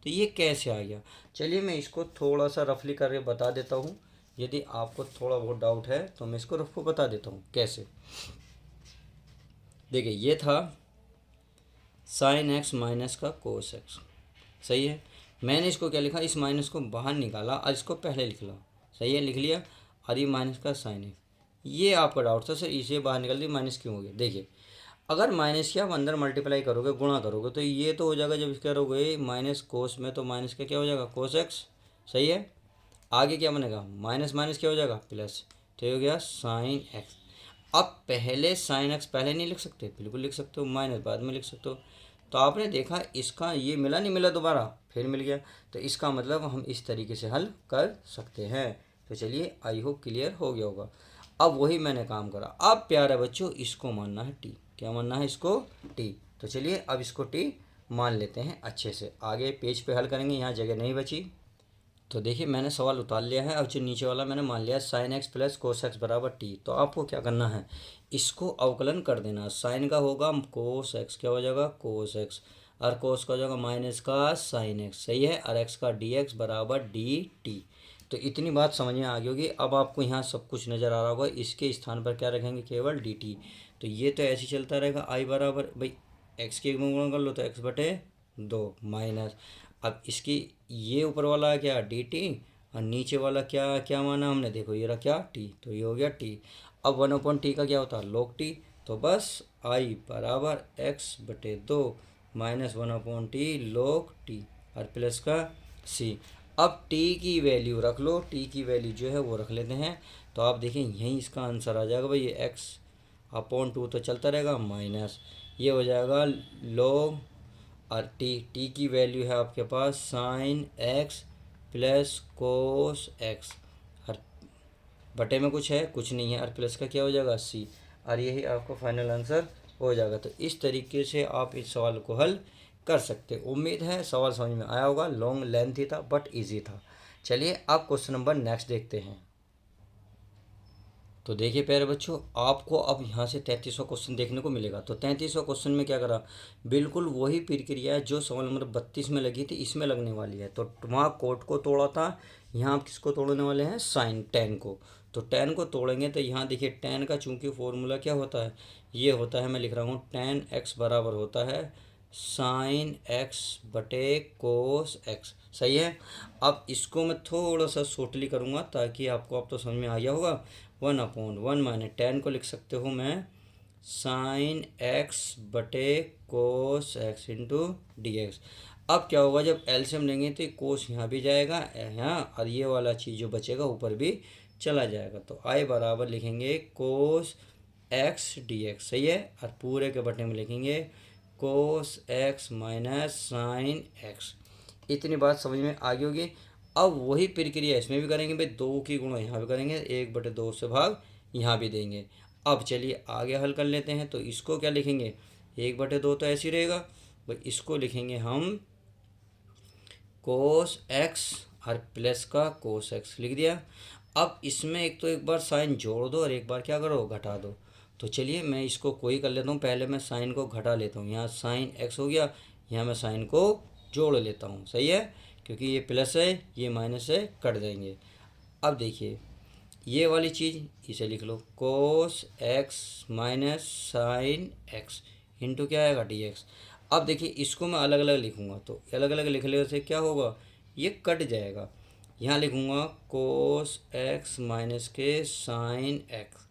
तो ये कैसे आ गया। चलिए मैं इसको थोड़ा सा रफली करके बता देता हूँ, यदि आपको थोड़ा बहुत डाउट है तो मैं इसको रफ बता देता हूँ कैसे। देखिए ये था साइन एक्स माइनस का कोस एक्स। सही है। मैंने इसको क्या लिखा, इस माइनस को बाहर निकाला और इसको पहले लिख लो। सही है, लिख लिया। और ये माइनस का साइन है, ये आपका डाउट था सर इसे बाहर निकाल दी माइनस क्यों हो गया। देखिए अगर माइनस के आप अंदर मल्टीप्लाई करोगे गुणा करोगे तो ये तो हो जाएगा, जब इसका करोगे माइनस कोस में तो माइनस का क्या हो जाएगा कोस एक्स। सही है। आगे क्या बनेगा, माइनस माइनस क्या हो जाएगा प्लस, तो ये हो गया साइन एक्स। अब पहले साइन एक्स पहले नहीं लिख सकते, बिल्कुल लिख सकते हो, माइनस बाद में लिख सकते हो। तो आपने देखा इसका ये मिला नहीं मिला, दोबारा फिर मिल गया, तो इसका मतलब हम इस तरीके से हल कर सकते हैं। तो चलिए आई होप क्लियर हो गया होगा। अब वही मैंने काम करा। अब प्यारे बच्चों इसको मानना है टी, क्या मानना है इसको टी। तो चलिए अब इसको टी मान लेते हैं अच्छे से, आगे पेज पे हल करेंगे, यहाँ जगह नहीं बची। तो देखिए मैंने सवाल उतार लिया है। अब जो नीचे वाला मैंने मान लिया sign x plus cos x बराबर टी, तो आपको क्या करना है, इसको अवकलन कर देना। साइन का होगा कोस एक्स, क्या हो जाएगा कोस एक्स, और कोस का हो जाएगा माइनस का साइन एक्स। सही है। और एक्स का डी एक्स बराबर डी टी। तो इतनी बात समझ में आ गई होगी। अब आपको यहाँ सब कुछ नज़र आ रहा होगा, इसके स्थान पर क्या रखेंगे केवल डी टी। तो ये तो ऐसे ही चलता रहेगा, आई बराबर भाई एक्स के गुणा कर लो तो x/2 माइनस, अब इसकी ये ऊपर वाला है क्या डी टी, और नीचे वाला क्या क्या माना हमने, देखो ये रहा क्या टी, तो ये हो गया टी। अब 1/t का क्या होता है log टी, तो बस आई बराबर x/2 minus 1/t log T और प्लस का सी। अब t की वैल्यू रख लो, t की वैल्यू जो है वो रख लेते हैं। तो आप देखें यहीं इसका आंसर आ जाएगा भाई, ये x/2 तो चलता रहेगा माइनस, ये हो जाएगा log, और टी की वैल्यू है आपके पास sine x plus cos x, और बटे में कुछ है कुछ नहीं है, और प्लस का क्या हो जाएगा सी। और यही आपका फाइनल आंसर हो जाएगा। तो इस तरीके से आप इस सवाल को हल कर सकते। उम्मीद है सवाल समझ में आया होगा। लॉन्ग लेंथी था बट इजी था। चलिए अब क्वेश्चन नंबर नेक्स्ट देखते हैं। तो देखिए प्यारे बच्चों, आपको अब यहाँ से 33वां क्वेश्चन देखने को मिलेगा। तो 33वां क्वेश्चन में क्या करा, बिल्कुल वही प्रक्रिया है जो सवाल नंबर 32 में लगी थी, इसमें लगने वाली है। तो वहाँ कोट को तोड़ा था, यहाँ आप किसको तोड़ने वाले हैं, साइन टेन को। तो टेन को तोड़ेंगे तो यहाँ देखिए टेन का चूंकि फॉर्मूला क्या होता है, ये होता है, मैं लिख रहा हूँ, टेन एक्स बराबर होता है साइन एक्स बटे कोस एक्स। सही है। अब इसको मैं थोड़ा सा शॉर्टली करूँगा ताकि आपको अब तो समझ में आ गया होगा। 1/1 माइनस टेन को लिख सकते हो मैं साइन एक्स बटे cos x into D x. अब क्या होगा, जब एलसीएम लेंगे तो कोस यहाँ भी जाएगा यहाँ, और ये वाला चीज़ जो बचेगा ऊपर भी चला जाएगा। तो आई बराबर लिखेंगे कोस एक्स डी एक्स। सही है। और पूरे के बटे में लिखेंगे कोस एक्स माइनस साइन एक्स। इतनी बात समझ में आ गई होगी। अब वही प्रक्रिया इसमें भी करेंगे भाई, 2 की गुणा यहाँ भी करेंगे, 1/2 से भाग यहाँ भी देंगे। अब चलिए आगे हल कर लेते हैं। तो इसको क्या लिखेंगे, 1/2 तो ऐसे ही रहेगा भाई, इसको लिखेंगे हम कोस एक्स और प्लस का कोस एक्स लिख दिया। अब इसमें एक बार साइन जोड़ दो और एक बार क्या करो, घटा दो। तो चलिए मैं इसको कोई कर लेता हूँ, पहले मैं साइन को घटा लेता हूँ। यहाँ साइन एक्स हो गया, यहाँ मैं साइन को जोड़ लेता हूँ। सही है, क्योंकि ये प्लस है ये माइनस है, कट जाएंगे। अब देखिए ये वाली चीज़ इसे लिख लो, cos x minus sine x into क्या आएगा, डी एक्स। अब देखिए इसको मैं अलग अलग लिखूँगा, तो अलग अलग लिखने से क्या होगा, ये कट जाएगा। यहाँ लिखूँगा कोस एक्स माइनस के साइन एक्स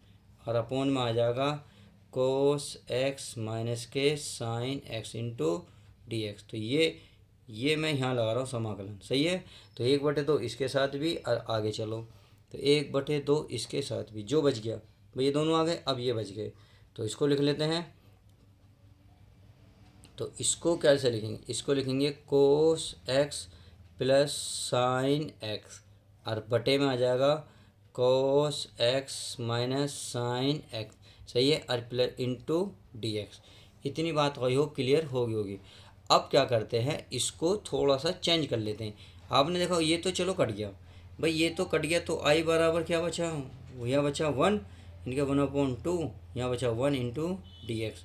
और अपोन में आ जाएगा कोस एक्स माइनस के sign x into D x. तो ये मैं यहाँ लगा रहा हूँ समाकलन। सही है। तो 1/2 इसके साथ भी और आगे चलो, तो 1/2 इसके साथ भी, जो बच गया भाई ये दोनों आ गए, अब ये बच गए। तो इसको लिख लेते हैं। तो इसको कैसे लिखेंगे, इसको लिखेंगे cos x plus sine x और बटे में आ जाएगा कोस एक्स माइनस साइन एक्स। सही है। और प्लस इंटू डी एक्स। इतनी बात वही हो, क्लियर होगी। अब क्या करते हैं, इसको थोड़ा सा चेंज कर लेते हैं। आपने देखा ये तो चलो कट गया भाई, ये तो कट गया। तो आई बराबर क्या बचा, यहाँ बचा 1, इनका 1/2, यहाँ बचा 1 इंटू डी एक्स।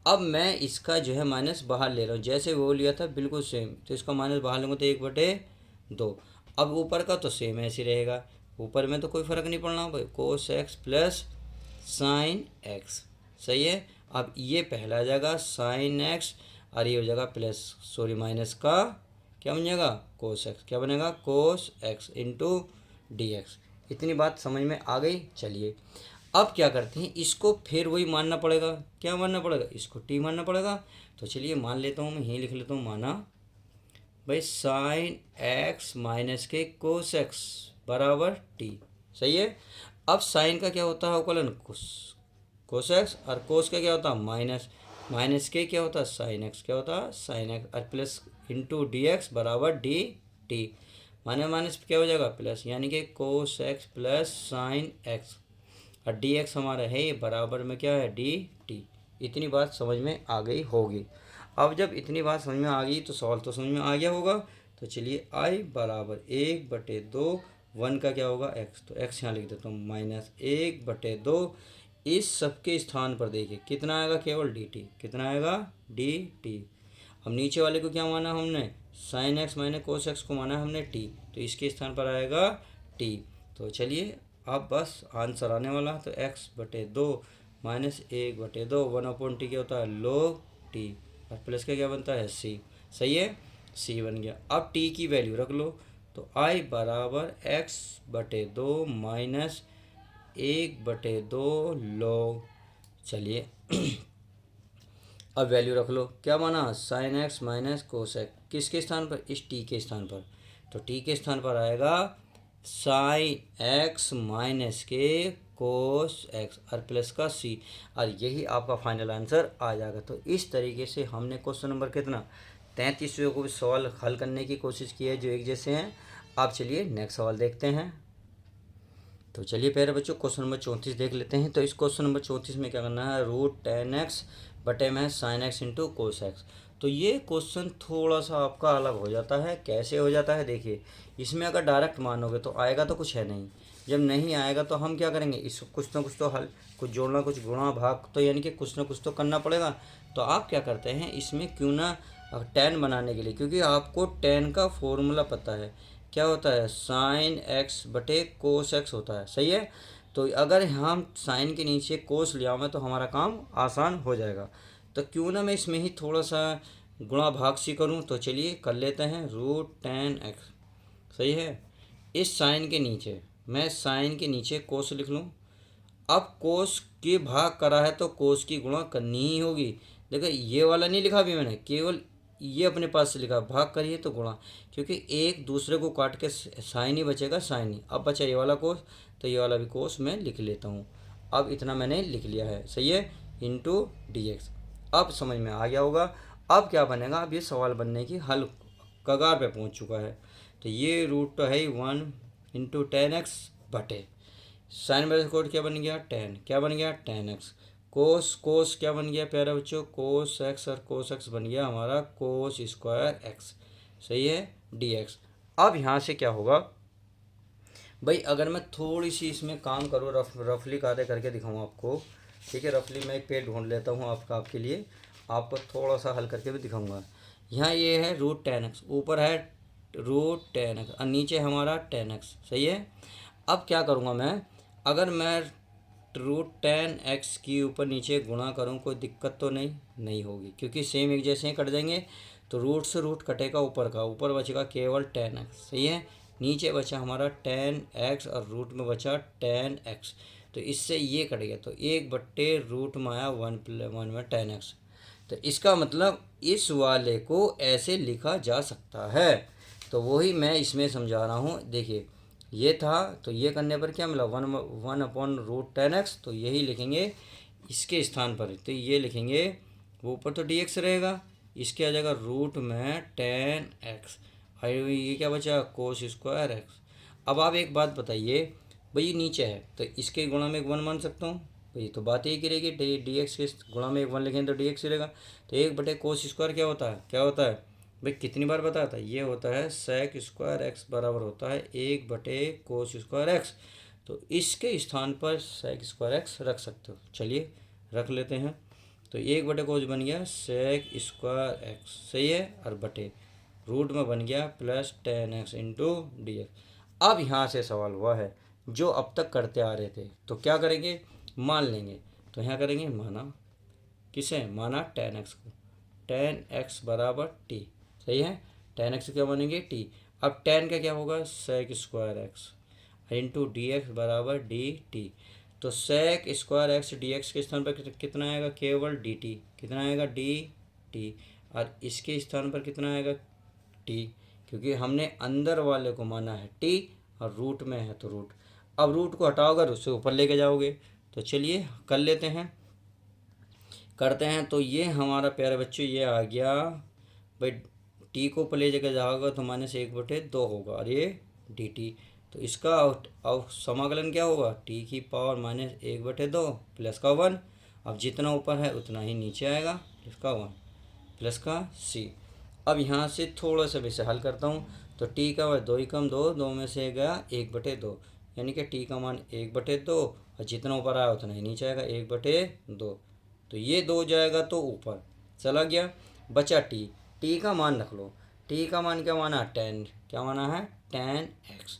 अब मैं इसका जो है माइनस बाहर ले रहा हूँ, जैसे वो लिया था बिल्कुल सेम। तो इसका माइनस बाहर लूँगा तो 1/2। अब ऊपर का तो सेम ऐसे रहेगा, ऊपर में तो कोई फ़र्क नहीं पड़ना भाई, cos x plus sine x. सही है। अब ये पहला आ जाएगा साइन एक्स और ये हो जाएगा प्लस, सॉरी माइनस का क्या बन जाएगा, कोस एक्स। क्या बनेगा, cos x into D x. इतनी बात समझ में आ गई। चलिए अब क्या करते हैं, इसको फिर वही मानना पड़ेगा। क्या मानना पड़ेगा, इसको टी मानना पड़ेगा। तो चलिए मान लेता हूँ, मैं यहीं लिख लेता हूँ, माना भाई साइन एक्स माइनस के कोस एक्स बराबर टी। सही है। अब साइन का क्या होता है अवकलन, कोस एक्स, और कोस का क्या होता है माइनस, माइनस के क्या होता है साइन एक्स, क्या होता है साइन एक्स, और प्लस इंटू डी एक्स बराबर डी टी। माइनस माइनस क्या हो जाएगा प्लस, यानी कि cos x plus sine x, और डी एक्स हमारा है ये बराबर में क्या है, डी टी। इतनी बात समझ में आ गई होगी। अब जब इतनी बात समझ में आ गई तो सवाल तो समझ में आ गया होगा। तो चलिए आई बराबर 1/2, 1 का क्या होगा एक्स, तो एक्स यहाँ लिख देता हूँ माइनस 1/2। इस सब के स्थान पर देखिए कितना आएगा, केवल डी टी। कितना आएगा, डी टी। अब नीचे वाले को क्या माना हमने, sign x minus cos x को माना हमने टी, तो इसके स्थान पर आएगा टी। तो चलिए अब बस आंसर आने वाला। तो x/2 माइनस 1/2, 1/t क्या होता है, log t, और प्लस का क्या बनता है, c। सही है, c बन गया। अब t की वैल्यू रख लो। तो i बराबर x/2 माइनस 1/2 log। चलिए अब वैल्यू रख लो। क्या माना, sign x minus cos x, किसके स्थान पर, इस t के स्थान पर। तो t के स्थान पर आएगा साइन एक्स माइनस के कोस एक्स और प्लस का सी, और यही आपका फाइनल आंसर आ जाएगा। तो इस तरीके से हमने क्वेश्चन नंबर कितना 33वें को भी सवाल हल करने की कोशिश की है जो एक जैसे हैं। आप चलिए नेक्स्ट सवाल देखते हैं। तो चलिए प्यारे बच्चों क्वेश्चन नंबर 34 देख लेते हैं। तो इस क्वेश्चन नंबर 34 में क्या करना है, रूट 10x बटे में sign x into cos x. तो ये क्वेश्चन थोड़ा सा आपका अलग हो जाता है। कैसे हो जाता है देखिए, इसमें अगर डायरेक्ट मानोगे तो आएगा तो कुछ है नहीं, जब नहीं आएगा तो हम क्या करेंगे, इस कुछ ना कुछ तो हल, कुछ जोड़ना कुछ गुणा भाग, तो यानी कि कुछ ना कुछ तो करना पड़ेगा। तो आप क्या करते हैं इसमें, क्यों ना 10 बनाने के लिए, क्योंकि आपको 10 का फॉर्मूला पता है, क्या होता है, साइन एक्स बटे कोस एक्स होता है, सही है। तो अगर हम साइन के नीचे कोस ले आवें तो हमारा काम आसान हो जाएगा। तो क्यों ना मैं इसमें ही थोड़ा सा गुणा भाग सी करूं। तो चलिए कर लेते हैं, रूट 10x, सही है। इस साइन के नीचे मैं साइन के नीचे कोस लिख लूं। अब कोस के भाग करा है तो कोस की गुणा करनी ही होगी। देखो ये वाला नहीं लिखा अभी मैंने, केवल ये अपने पास से लिखा, भाग करिए तो गुणा, क्योंकि एक दूसरे को काट के साइन ही बचेगा, साइन ही। अब बचा ये वाला कोस, तो ये वाला भी कोस मैं लिख लेता हूँ। अब इतना मैंने लिख लिया है, सही है, इंटू डी एक्स। अब समझ में आ गया होगा। अब क्या बनेगा, अब ये सवाल बनने की हल कगार पे पहुँच चुका है। तो ये रूट तो है ही 1 × 10x बटे साइन बाय स्क्वायर क्या बन गया 10, क्या बन गया 10x। कोस कोस क्या बन गया प्यारे बच्चों, कोस एक्स, और कोस एक्स बन गया हमारा कोस स्क्वायर एक्स, सही है, dx। अब यहाँ से क्या होगा भाई, अगर मैं थोड़ी सी इसमें काम करूँ, रफली कार्य करके दिखाऊँ आपको, ठीक है। रफली मैं एक पेज ढूंढ लेता हूँ आपके लिए, आपको थोड़ा सा हल करके भी दिखाऊंगा। यहाँ ये है रूट 10x, ऊपर है रूट 10x और नीचे हमारा 10x, सही है। अब क्या करूँगा मैं, अगर मैं रूट 10x की ऊपर नीचे गुणा करूँ, कोई दिक्कत तो नहीं होगी, क्योंकि सेम एक जैसे ही कट जाएंगे। तो रूट से रूट कटेगा ऊपर का, ऊपर बचेगा केवल 10x, सही है। नीचे बचा हमारा 10x और रूट में बचा 10x, तो इससे ये कट गया, तो 1/रूट में आया 1 में 10x। तो इसका मतलब इस वाले को ऐसे लिखा जा सकता है। तो वही मैं इसमें समझा रहा हूँ। देखिए ये था, तो ये करने पर क्या मिला, 1/√10x, तो यही लिखेंगे इसके स्थान पर। तो ये लिखेंगे, वो ऊपर तो dx रहेगा, इसके आ जाएगा रूट में 10x, और ये क्या बचा, कोस स्क्वायर एक्स। अब आप एक बात बताइए, भाई नीचे है तो इसके गुणा में एक 1 मान सकता हूँ, भाई तो बात यही करेगी, डी एक्स के गुणा में एक 1 लिखें तो dx रहेगा। तो 1/कोस स्क्वायर क्या होता है, क्या होता है भाई, कितनी बार बताया था, ये होता है सेक स्क्वायर एक्स बराबर होता है 1/कोस स्क्वायर एक्स। तो इसके स्थान पर सेक स्क्वायर एक्स रख सकते हो, चलिए रख लेते हैं। तो 1/कोस बन गया सेक स्क्वायर एक्स, सही है, और बटे रूट में बन गया +10x इंटू डी एक्स। अब यहाँ से सवाल हुआ है जो अब तक करते आ रहे थे, तो क्या करेंगे, मान लेंगे। तो यहाँ करेंगे माना, किसे माना, 10x को, 10x बराबर टी, सही है। 10x क्या बनेंगे टी। अब 10 का क्या होगा, sec square X into D X बराबर डी टी। तो sec square X D X के स्थान पर कितना आएगा, केवल डी टी, कितना आएगा डी टी, और इसके स्थान पर कितना आएगा टी, क्योंकि हमने अंदर वाले को माना है टी और रूट में है तो रूट। अब रूट को हटाओगे उससे ऊपर लेके जाओगे। तो चलिए कर लेते हैं, करते हैं। तो ये हमारा प्यारे बच्चों ये आ गया भाई, टी को ऊपर ले जाकर जाओगे तो -1/2 होगा, और ये डी टी। तो इसका अब समाकलन क्या होगा, टी की पावर -1/2 प्लस का 1। अब जितना ऊपर है उतना ही नीचे आएगा, प्लस का 1 प्लस का सी। अब यहाँ से थोड़ा सा वैसे हल करता हूँ। तो टी का मान 2 ही कम 2, 2 में से गया 1/2, यानी कि टी का मान 1/2, और जितना ऊपर आया उतना ही नीचे आएगा 1/2। तो ये 2 जाएगा तो ऊपर चला गया, बचा टी। टी का मान रख लो, टी का मान क्या माना 10, क्या माना है 10x।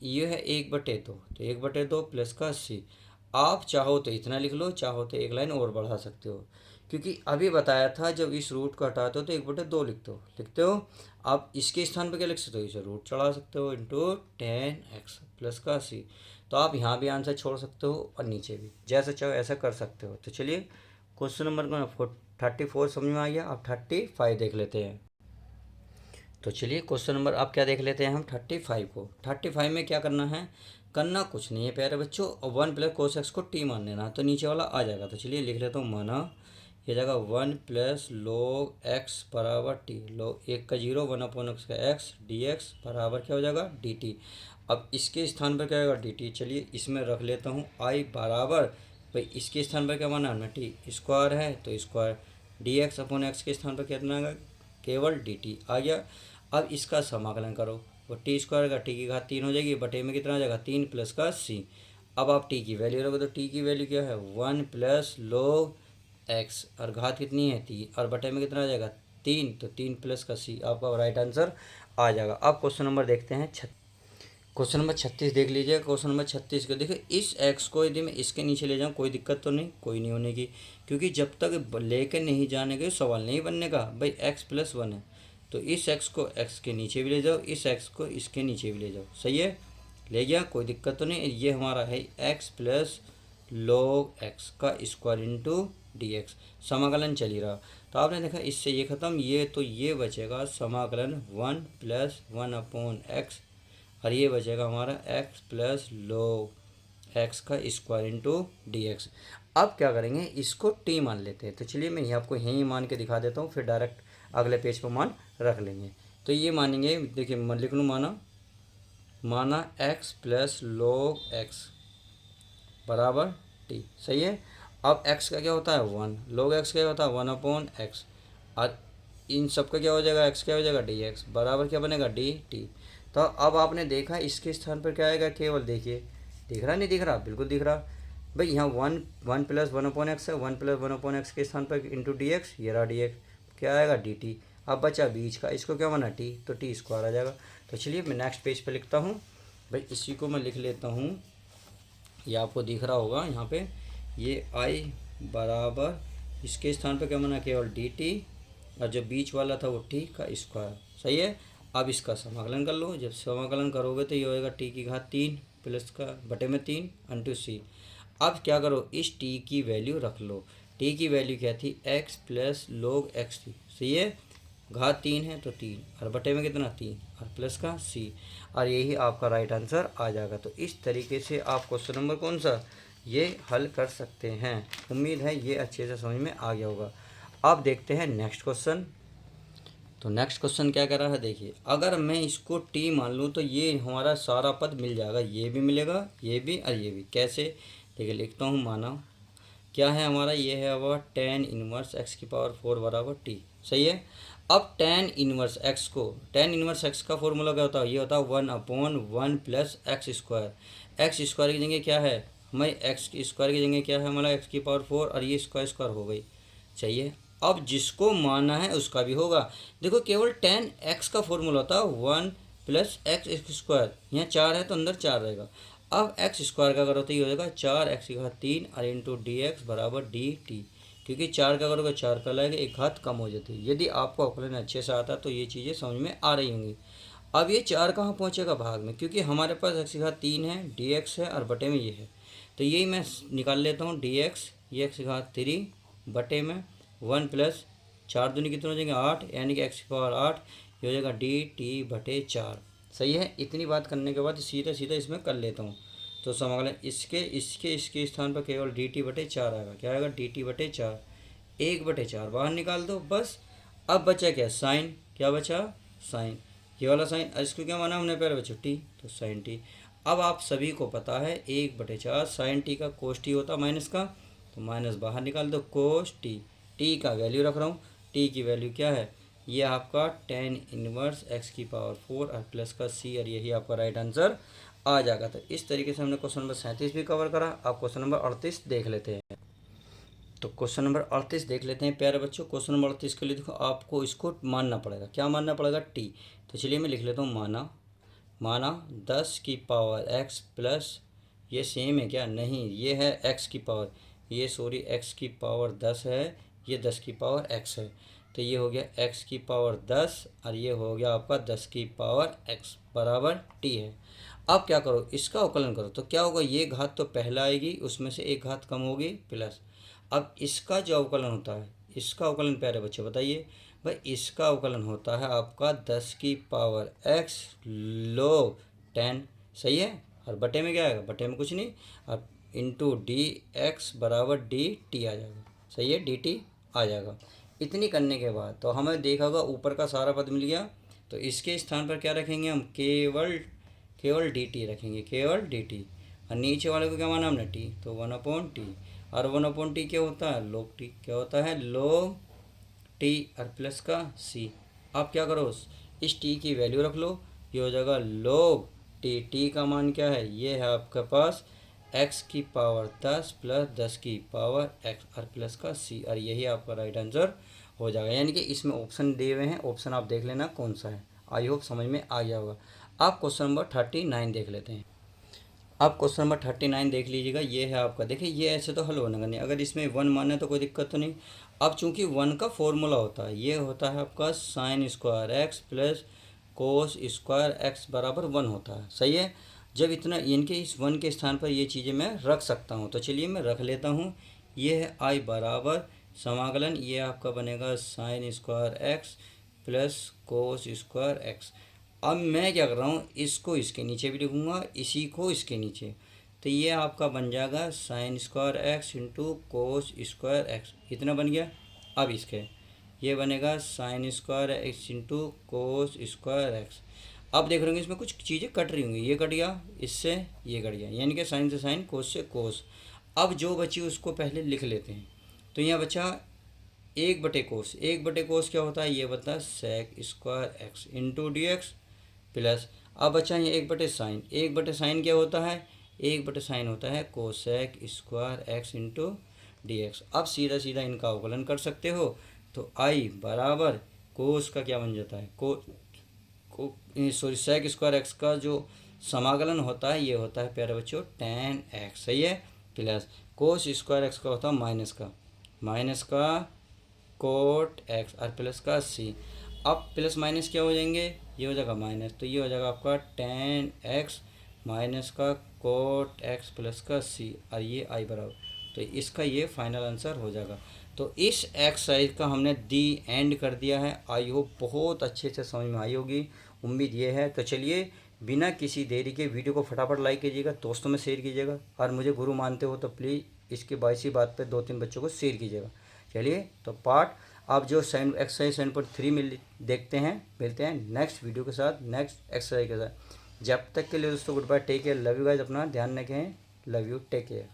ये है 1/2, तो 1/2 प्लस का सी। आप चाहो तो इतना लिख लो, चाहो तो एक लाइन और बढ़ा सकते हो, क्योंकि अभी बताया था जब इस रूट को हटाते हो तो 1/2 लिखते हो। आप इसके स्थान पर क्या लिख सकते हो, इसे रूट चढ़ा सकते हो इंटू 10x प्लस का सी। तो आप यहाँ भी आंसर छोड़ सकते हो और नीचे भी, जैसा चाहो ऐसा कर सकते हो। तो चलिए क्वेश्चन नंबर 34 समझ में आ गया। अब 35 देख लेते हैं। तो चलिए क्वेश्चन नंबर अब क्या देख लेते हैं हम 35 को। 35 में क्या करना है, करना कुछ नहीं है प्यारे बच्चों, 1 + cos x को टी मान लेना, तो नीचे वाला आ जाएगा। तो चलिए लिख लेता हूँ, माना ये जाएगा 1 + log x बराबर टी, log 1 का 0, 1/x का x डी एक्स बराबर क्या हो जाएगा डी टी। अब इसके स्थान पर क्या आएगा डी टी। चलिए इसमें रख लेता हूँ आई बराबर, भाई इसके स्थान पर क्या माना हमने टी स्क्वायर है तो square D x upon x के स्थान पर कितना आएगा केवल डी टी आ गया। अब इसका समाकलन करो, वो टी स्क्वायर का टी की घात 3 हो जाएगी, बटे में कितना आ जाएगा 3 प्लस का सी। अब आप टी की वैल्यू रखो तो टी की वैल्यू क्या है 1 प्लस लोग एक्स और घात कितनी है 3 और बटे में कितना आ जाएगा 3, तो 3 प्लस का सी आपका राइट आंसर आ जाएगा। अब क्वेश्चन नंबर देखते हैं क्वेश्चन नंबर 36 देख लीजिए। क्वेश्चन नंबर 36 को देखिए, इस एक्स को यदि मैं इसके नीचे ले जाऊँ कोई दिक्कत तो नहीं, कोई नहीं होने की, क्योंकि जब तक लेके नहीं जाने के सवाल नहीं बनने का। भाई एक्स प्लस 1 है तो इस एक्स को एक्स के नीचे भी ले जाओ, इस एक्स को इसके नीचे भी ले जाओ, सही है, ले गया कोई दिक्कत तो नहीं। ये हमारा है एक्स प्लस log एक्स का स्क्वायर इंटू डी एक्स, समाकलन चल ही रहा। तो आपने देखा इससे ये ख़त्म, ये तो ये बचेगा समाकलन 1 प्लस 1 अपॉन एक्स और ये बचेगा हमारा एक्स प्लस log एक्स का स्क्वायर इंटू डी एक्स। अब क्या करेंगे, इसको टी मान लेते हैं। तो चलिए मैं ये आपको यहीं मान के दिखा देता हूँ, फिर डायरेक्ट अगले पेज पर मान रख लेंगे। तो ये मानेंगे, देखिए मैं लिख लूँ माना एक्स प्लस log एक्स बराबर टी, सही है। अब एक्स का क्या होता है 1, log एक्स क्या होता है 1 अपॉन एक्स और इन सब का क्या हो जाएगा एक्स क्या हो जाएगा डी एक्स बराबर क्या बनेगा डी टी। तो अब आपने देखा इसके स्थान पर क्या आएगा, केवल देखिए दिख रहा नहीं दिख रहा, बिल्कुल दिख रहा। भाई यहाँ 1 प्लस 1 अपॉन एक्स है, 1 प्लस 1 अपॉन एक्स के स्थान पर इंटू डी एक्स, ये रहा डी एक्स क्या आएगा डी टी। अब बचा बीच का, इसको क्या बना टी, तो टी स्क्वायर आ जाएगा। तो चलिए मैं नेक्स्ट पेज पर लिखता हूँ। भाई इसी को मैं लिख लेता हूँ, ये आपको दिख रहा होगा यहाँ पे, ये आई बराबर इसके स्थान पर क्या बना केवल डी टी और जो बीच वाला था वो टी का स्क्वायर, सही है। अब इसका समाकलन कर लो, जब समाकलन करोगे तो ये होएगा टी की घात 3 प्लस का बटे में 3 इंटू सी। अब क्या करो, इस टी की वैल्यू रख लो, टी की वैल्यू क्या थी एक्स प्लस log एक्स थी, सही है, घात 3 है तो 3 और बटे में कितना 3 और प्लस का सी, और यही आपका राइट आंसर आ जाएगा। तो इस तरीके से आप क्वेश्चन नंबर कौन सा ये हल कर सकते हैं। उम्मीद है ये अच्छे से समझ में आ गया होगा। अब देखते हैं नेक्स्ट क्वेश्चन। तो नेक्स्ट क्वेश्चन क्या कर रहा है, देखिए अगर मैं इसको टी मान लूँ तो ये हमारा सारा पद मिल जाएगा, ये भी मिलेगा ये भी और ये भी। कैसे, देखिए लिखता हूँ, माना क्या है हमारा, ये है अब tan इनवर्स एक्स की पावर 4 बराबर टी, सही है। अब tan इनवर्स एक्स को, tan इनवर्स एक्स का फॉर्मूला क्या होता है, ये होता है 1 upon 1 plus x square. X square की जगह क्या है, हमारी एक्स स्क्वायर की जगह क्या है हमारा एक्स की पावर 4 और ये स्क्वायर हो गई, चाहिए। अब जिसको माना है उसका भी होगा। देखो केवल tan एक्स का फॉर्मूला होता है 1 प्लस एक्स स्क्वायर, यहाँ 4 है तो अंदर 4 रहेगा। अब एक्स स्क्वायर का करो तो ये हो जाएगा 4 एक्स की घात 3 और इंटू डी एक्स बराबर डी टी, क्योंकि 4 का करोगे 4 का लाएगा, एक घात कम हो जाती है। यदि आपको आकलन अच्छे से आता तो ये चीज़ें समझ में आ रही होंगी। अब ये 4 कहाँ पहुँचेगा भाग में, क्योंकि हमारे पास एक्स की घात 3 है, डी एक्स है और बटे में ये है, तो यही मैं निकाल लेता हूँ डी एक्स, ये एक्स की घात 3 बटे में 1 प्लस 4 दूनी कितने हो जाएंगे 8, यानी कि एक्स की पावर 8, ये हो जाएगा डी टी बटे 4, सही है। इतनी बात करने के बाद सीधा सीधा इसमें कर लेता हूँ। तो समाकलन इसके स्थान पर केवल डी टी बटे 4 आएगा, क्या आएगा डी टी बटे 4, 1/4 बाहर निकाल दो बस। अब बचा क्या साइन, क्या बचा साइन, ये वाला साइन, इसको क्या माना हमने पहले बच्चों टी, तो साइन टी। अब आप सभी को पता है 1/4 साइन टी का कोस टी होता माइनस का, तो माइनस बाहर निकाल दो कोस टी, टी का वैल्यू रख रहा हूँ, टी की वैल्यू क्या है, ये आपका tan इनवर्स एक्स की पावर 4 और प्लस का सी, और यही आपका राइट आंसर आ जाएगा। तो इस तरीके से हमने क्वेश्चन नंबर 37 भी कवर करा। अब क्वेश्चन नंबर 38 देख लेते हैं। तो क्वेश्चन नंबर 38 देख लेते हैं प्यारे बच्चों। क्वेश्चन नंबर 38 के लिए देखो आपको इसको मानना पड़ेगा, क्या मानना पड़ेगा टी। तो चलिए मैं लिख लेता हूँ माना 10 की पावर एक्स प्लस, ये सेम है क्या, नहीं ये है एक्स की पावर, ये सॉरी एक्स की पावर 10 है, ये 10 की पावर एक्स है, तो ये हो गया एक्स की पावर 10 और ये हो गया आपका 10 की पावर एक्स बराबर टी है। अब क्या करो, इसका अवकलन करो तो क्या होगा, ये घात तो पहला आएगी, उसमें से एक घात कम होगी प्लस। अब इसका जो अवकलन होता है, इसका अवकलन प्यारे बच्चे बताइए भाई, इसका अवकलन होता है आपका 10 की पावर एक्स log 10, सही है, और बटे में क्या आएगा, बटे में कुछ नहीं, और इंटू डी एक्स बराबर डी टी आ जाएगा, सही है, डी टी आ जाएगा। इतनी करने के बाद तो हमें देखा होगा ऊपर का सारा पद मिल गया, तो इसके स्थान पर क्या रखेंगे हम, केवल केवल डी टी रखेंगे, केवल डी टी। और नीचे वाले को क्या माना हमने, टी, तो 1/t। और 1/t क्या होता है, log टी, क्या होता है, log टी और प्लस का सी। आप क्या करो, इस टी की वैल्यू रख लो, ये हो जाएगा log टी। टी का मान क्या है, ये है आपके पास x की पावर 10 प्लस 10 की पावर x और प्लस का c, और यही आपका राइट आंसर हो जाएगा। यानी कि इसमें ऑप्शन दिए हुए हैं, ऑप्शन आप देख लेना कौन सा है। आई होप समझ में आ गया होगा। आप क्वेश्चन नंबर 39 देख लेते हैं। आप क्वेश्चन नंबर 39 देख लीजिएगा। ये है आपका, देखिए ये ऐसे तो हल होने का नहीं, अगर इसमें 1 माने तो कोई दिक्कत तो नहीं। अब चूंकि 1 का फॉर्मूला होता है, ये होता है आपका sine square x plus cos square x बराबर 1 होता है, सही है। जब इतना इनके इस 1 के स्थान पर ये चीज़ें मैं रख सकता हूँ, तो चलिए मैं रख लेता हूँ। ये है आई बराबर समाकलन, ये आपका बनेगा sine square x plus cos square x. अब मैं क्या कर रहा हूँ, इसको इसके नीचे भी लिखूँगा, इसी को इसके नीचे, तो ये आपका बन जाएगा sine square X into cos square x, इतना बन गया। अब इसके ये बनेगा sine square X into cos square x. अब देख रहे होंगे इसमें कुछ चीज़ें कट रही होंगी, ये कट गया, इससे ये कट गया, यानी कि साइन से साइन, कोस से कोस। अब जो बची उसको पहले लिख लेते हैं। तो यहाँ बचा 1/कोस, 1/कोस क्या होता है, ये बता sec square X into D X plus, अब बचा ये 1/साइन, 1/साइन क्या होता है, 1/साइन होता है cosec square X into D x. अब सीधा सीधा इनका अवकलन कर सकते हो, तो आई बराबर कोस का क्या बन जाता है, सॉरी सेक स्क्वायर एक्स का जो समाकलन होता है ये होता है प्यारे बच्चों tan x, सही है, प्लस कोस स्क्वायर एक्स का होता है माइनस का कोट एक्स और प्लस का c। अब प्लस माइनस क्या हो जाएंगे, ये हो जाएगा माइनस, तो ये हो जाएगा आपका tan x माइनस का कोट एक्स प्लस का c, और ये आई बराबर, तो इसका ये फाइनल आंसर हो जाएगा। तो इस एक्सरसाइज का हमने दी एंड कर दिया है। आई होप बहुत अच्छे से समझ में आई होगी, उम्मीद ये है। तो चलिए बिना किसी देरी के वीडियो को फटाफट लाइक कीजिएगा, दोस्तों में शेयर कीजिएगा, और मुझे गुरु मानते हो तो प्लीज़ इसके बाईसी बात पे 2-3 बच्चों को शेयर कीजिएगा। चलिए तो पार्ट आप जो एक्सरसाइज 7.3 में देखते हैं, मिलते हैं नेक्स्ट वीडियो के साथ, नेक्स्ट एक्सरसाइज के साथ। जब तक के लिए दोस्तों good bye, take care, love you guys, अपना ध्यान रखें, लव यू, टेक केयर।